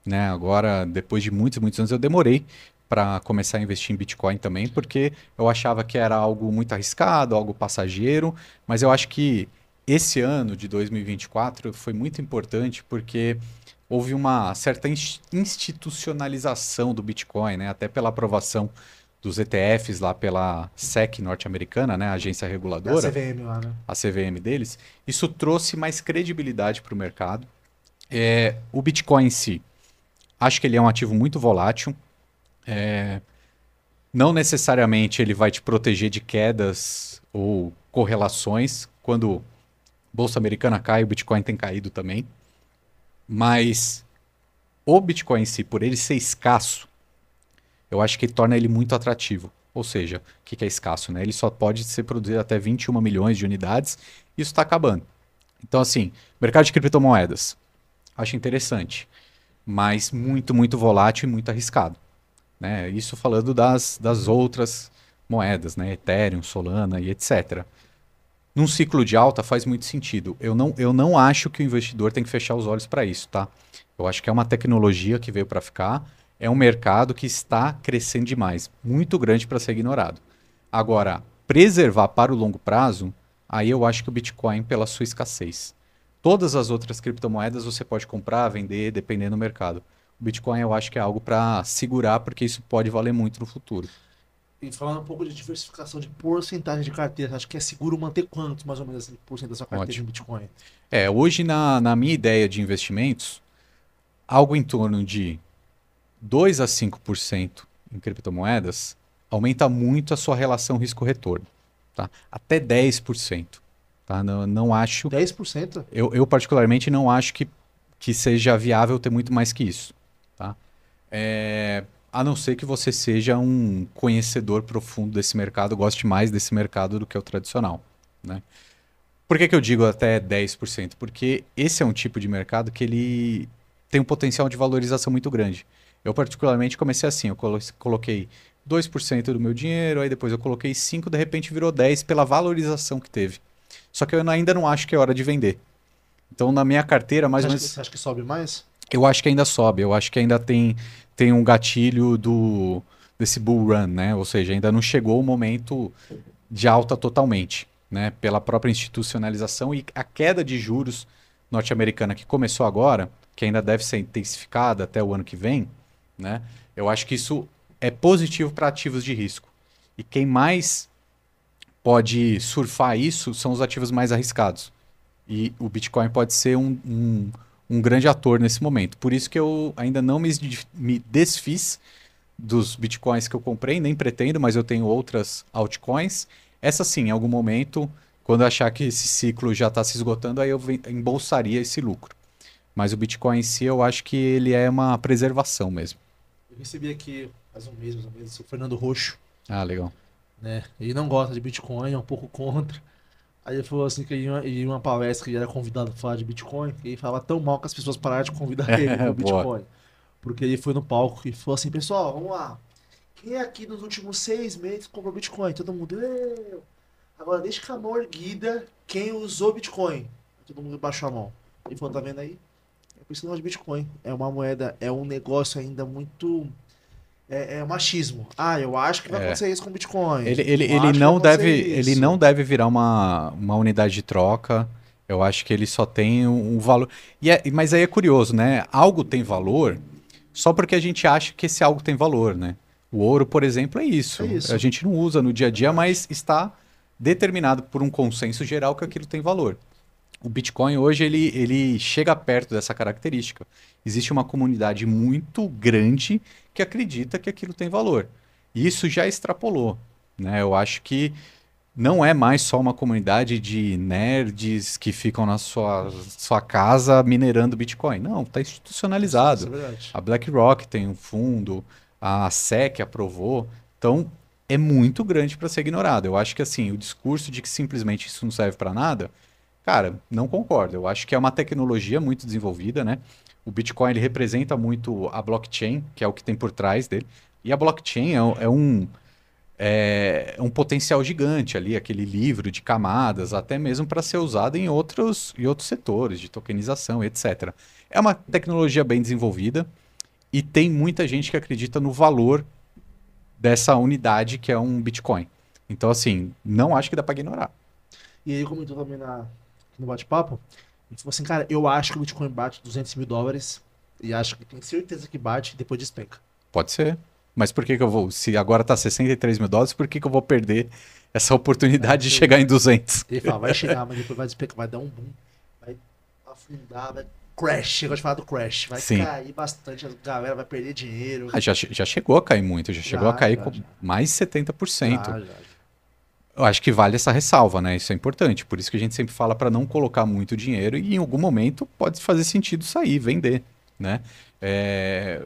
né? Agora, depois de muitos, muitos anos, eu demorei para começar a investir em Bitcoin também, porque eu achava que era algo muito arriscado, algo passageiro, mas eu acho que esse ano de 2024 foi muito importante porque houve uma certa institucionalização do Bitcoin, né? Até pela aprovação dos ETFs lá pela SEC norte-americana, né? A agência É a reguladora, CVM lá, né? a CVM deles. Isso trouxe mais credibilidade para o mercado. O Bitcoin em si, acho que ele é um ativo muito volátil. Não necessariamente ele vai te proteger de quedas ou correlações. Quando a Bolsa Americana cai, o Bitcoin tem caído também. Mas o Bitcoin em si, por ele ser escasso, eu acho que torna ele muito atrativo. Ou seja, o que é escasso, né? Ele só pode ser produzido até 21 milhões de unidades e isso está acabando. Então, assim, mercado de criptomoedas, acho interessante, mas muito, muito volátil e muito arriscado, né? Isso falando das outras moedas, né? Ethereum, Solana e etc. Num ciclo de alta faz muito sentido. Eu não acho que o investidor tem que fechar os olhos para isso, tá? Eu acho que é uma tecnologia que veio para ficar, é um mercado que está crescendo demais, muito grande para ser ignorado. Agora, preservar para o longo prazo, aí eu acho que o Bitcoin pela sua escassez. Todas as outras criptomoedas você pode comprar, vender, dependendo do mercado. O Bitcoin eu acho que é algo para segurar, porque isso pode valer muito no futuro. E falando um pouco de diversificação de porcentagem de carteira, acho que é seguro manter quantos, mais ou menos, assim, por cento da sua carteira em Ótimo. Bitcoin? Hoje na minha ideia de investimentos, algo em torno de 2 a 5% em criptomoedas aumenta muito a sua relação risco-retorno, tá? Até 10%, tá? Não, não acho, 10%? eu particularmente não acho que seja viável ter muito mais que isso, tá? A não ser que você seja um conhecedor profundo desse mercado, goste mais desse mercado do que o tradicional, né? Por que que eu digo até 10%? Porque esse é um tipo de mercado que ele tem um potencial de valorização muito grande. Eu particularmente comecei assim, eu coloquei 2% do meu dinheiro, aí depois eu coloquei 5%, de repente virou 10% pela valorização que teve. Só que eu ainda não acho que é hora de vender. Então na minha carteira, mais Você ou acha que, menos, você acha que sobe mais? eu acho que ainda sobe, eu acho que ainda tem um gatilho desse bull run, né? Ou seja, ainda não chegou o momento de alta totalmente, né? Pela própria institucionalização e a queda de juros norte-americana que começou agora, que ainda deve ser intensificada até o ano que vem, né? Eu acho que isso é positivo para ativos de risco. E quem mais pode surfar isso são os ativos mais arriscados. E o Bitcoin pode ser um grande ator nesse momento. Por isso que eu ainda não me desfiz dos Bitcoins que eu comprei, nem pretendo, mas eu tenho outras altcoins. Essa sim, em algum momento, quando eu achar que esse ciclo já está se esgotando, aí eu embolsaria esse lucro. Mas o Bitcoin em si, eu acho que ele é uma preservação mesmo. Eu recebi aqui faz um mês, mais ou menos, o Fernando Roxo, Ah, legal. né? Ele não gosta de Bitcoin, é um pouco contra. Aí ele falou assim que ele ia em uma palestra que ele era convidado para falar de Bitcoin, e ele falava tão mal que as pessoas pararam de convidar ele pro Boa. Bitcoin. porque ele foi no palco e falou assim, pessoal, vamos lá. Quem aqui nos últimos 6 meses comprou Bitcoin? Todo mundo, eu. Agora deixa com a mão erguida quem usou Bitcoin. Todo mundo baixou a mão. Ele falou, tá vendo aí? É por isso que nós de Bitcoin. É uma moeda, é um negócio ainda muito. É machismo. Ah, eu acho que vai É. acontecer isso com Bitcoin. Ele, Eu ele, ele, acho que vai não acontecer deve, ele não isso. deve virar uma unidade de troca. Eu acho que ele só tem um valor. Mas aí é curioso, né? Algo tem valor só porque a gente acha que esse algo tem valor, né? O ouro, por exemplo, é É isso. A isso. gente não usa no dia a dia, Verdade. mas está determinado por um consenso geral que aquilo tem valor. O Bitcoin hoje ele chega perto dessa característica. Existe uma comunidade muito grande que acredita que aquilo tem valor. E isso já extrapolou, né? Eu acho que não é mais só uma comunidade de nerds que ficam na sua casa minerando Bitcoin. Não, está Isso é institucionalizado. verdade. A BlackRock tem um fundo, a SEC aprovou. Então, é muito grande para ser ignorado. Eu acho que assim, o discurso de que simplesmente isso não serve para nada, cara, não concordo. Eu acho que é uma tecnologia muito desenvolvida, né? O Bitcoin ele representa muito a blockchain, que é o que tem por trás dele. E a blockchain é um potencial gigante ali, aquele livro de camadas, até mesmo para ser usado em outros setores, de tokenização, etc. É uma tecnologia bem desenvolvida e tem muita gente que acredita no valor dessa unidade que é um Bitcoin. Então, assim, não acho que dá para ignorar. E ele comentou também no bate-papo. Ele falou assim, cara, eu acho que o Bitcoin bate US$ 200 mil. E acho que tem certeza que bate e depois despenca. Pode ser. Mas por que que eu vou? Se agora está US$ 63 mil, por que que eu vou perder essa É, oportunidade de sei. chegar em 200? Ele fala, vai chegar, mas depois vai despencar, vai dar um boom. Vai afundar, vai crash. Eu gosto de falar do crash. Vai Sim. cair bastante, a galera vai perder dinheiro. Ah, já chegou a cair muito, já chegou a Já, cair já, com já. mais de 70%. Já, já. Eu acho que vale essa ressalva, né? Isso é importante. Por isso que a gente sempre fala para não colocar muito dinheiro e em algum momento pode fazer sentido sair, vender, né? É,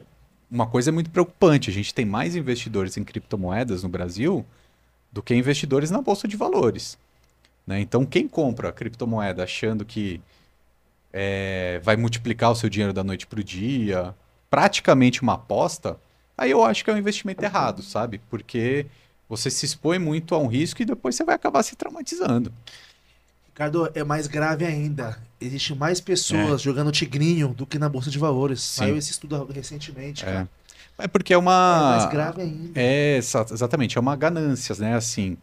Uma coisa muito preocupante, a gente tem mais investidores em criptomoedas no Brasil do que investidores na bolsa de valores, né? Então, quem compra criptomoeda achando que vai multiplicar o seu dinheiro da noite para o dia, praticamente uma aposta, aí eu acho que é um investimento errado, sabe? Porque você se expõe muito a um risco e depois você vai acabar se traumatizando. Ricardo, é mais grave ainda. Existe mais É, pessoas jogando tigrinho do que na Bolsa de Valores. Saiu sim. esse estudo recentemente, É, cara. é porque é É mais uma. grave ainda. Exatamente, é uma ganância, né? Assim,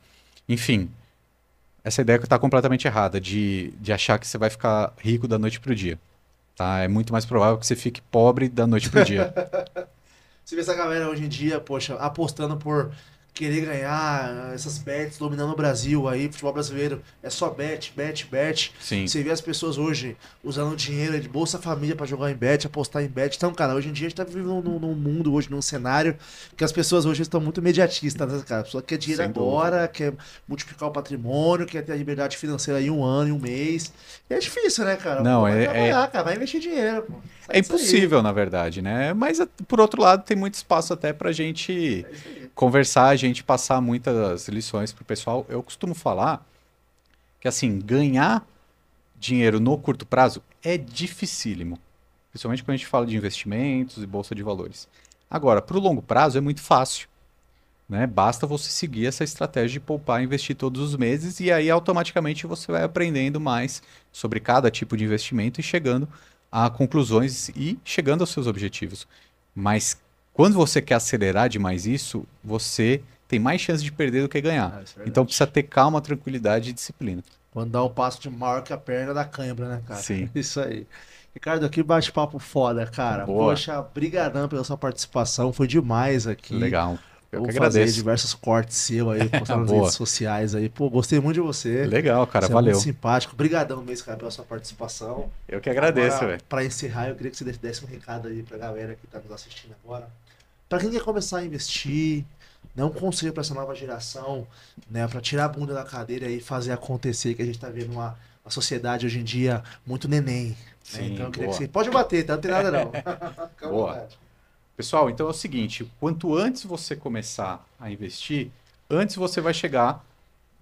enfim, essa ideia que está completamente errada de achar que você vai ficar rico da noite para o dia, tá? É muito mais provável que você fique pobre da noite para o dia. Você vê essa galera hoje em dia, poxa, apostando por querer ganhar essas bets dominando o Brasil aí, futebol brasileiro. É só bet, bet, bet. Sim, Você vê as pessoas hoje usando dinheiro de Bolsa Família pra jogar em bet, apostar em bet. Então, cara, hoje em dia a gente tá vivendo num mundo, hoje, num cenário que as pessoas hoje estão muito imediatistas, né, cara? A pessoa quer dinheiro sem dúvida. agora, quer multiplicar o patrimônio, quer ter a liberdade financeira em um ano, em um mês. E é difícil, né, cara? Não, Pô, vai trabalhar, cara, vai investir dinheiro, pô. é Sai disso aí. impossível, na verdade, né? Mas, por outro lado, tem muito espaço até para a gente É isso aí. conversar, a gente passar muitas lições pro pessoal. Eu costumo falar que, assim, ganhar dinheiro no curto prazo é dificílimo. Principalmente quando a gente fala de investimentos e bolsa de valores. Agora, para o longo prazo é muito fácil, né? Basta você seguir essa estratégia de poupar e investir todos os meses e aí automaticamente você vai aprendendo mais sobre cada tipo de investimento e chegando a conclusões e chegando aos seus objetivos. Mas quando você quer acelerar demais isso, você tem mais chance de perder do que ganhar. Ah, isso é Então precisa verdade. ter calma, tranquilidade e disciplina. Quando dá um passo de maior que a perna da cãibra, né, cara? Sim, Isso aí. Ricardo, que bate-papo foda, cara. boa, Poxa, brigadão pela sua participação. Foi demais aqui. legal. Eu que Vou fazer agradeço. diversos cortes seu aí, postar nas redes Boa, sociais aí. Pô, gostei muito de você. legal, cara, Você é muito valeu. simpático. Brigadão mesmo, cara, pela sua participação. Eu que agradeço, Agora, velho. pra encerrar, eu queria que você desse um recado aí pra galera que tá nos assistindo agora. Pra quem quer começar a investir, né, um conselho pra essa nova geração, né, pra tirar a bunda da cadeira e fazer acontecer, que a gente tá vendo uma sociedade hoje em dia muito neném, né? Então Sim, eu queria que boa, você... Pode bater, tá? Não tem nada não. Fica à boa. vontade. Pessoal, então é o seguinte, quanto antes você começar a investir, antes você vai chegar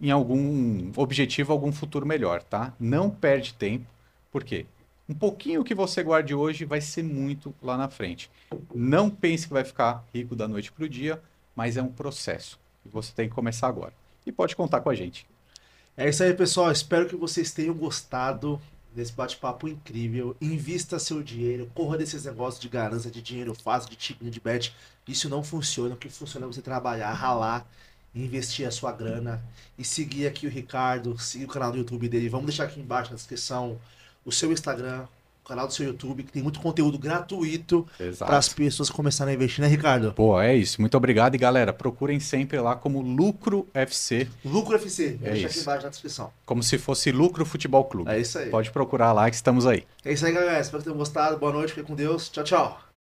em algum objetivo, algum futuro melhor, tá? Não perde tempo. Por quê? Um pouquinho que você guarde hoje vai ser muito lá na frente. Não pense que vai ficar rico da noite para o dia, mas é um processo. E você tem que começar agora. E pode contar com a gente. É isso aí, pessoal. Espero que vocês tenham gostado desse bate-papo incrível. Invista seu dinheiro, corra desses negócios de ganância, de dinheiro fácil, de tigre, de bet. Isso não funciona. O que funciona é você trabalhar, ralar, investir a sua grana e seguir aqui o Ricardo, seguir o canal do YouTube dele. Vamos deixar aqui embaixo na descrição o seu Instagram, o canal do seu YouTube, que tem muito conteúdo gratuito para as Exato. pessoas começarem a investir, né, Ricardo? Pô, é isso. Muito obrigado. E galera, procurem sempre lá como Lucro FC. Lucro FC, vou É deixar aqui isso. embaixo na descrição. Como se fosse Lucro Futebol Clube. É isso aí. Pode procurar lá que estamos aí. É isso aí, galera. Espero que tenham gostado. Boa noite, fique com Deus. Tchau, tchau.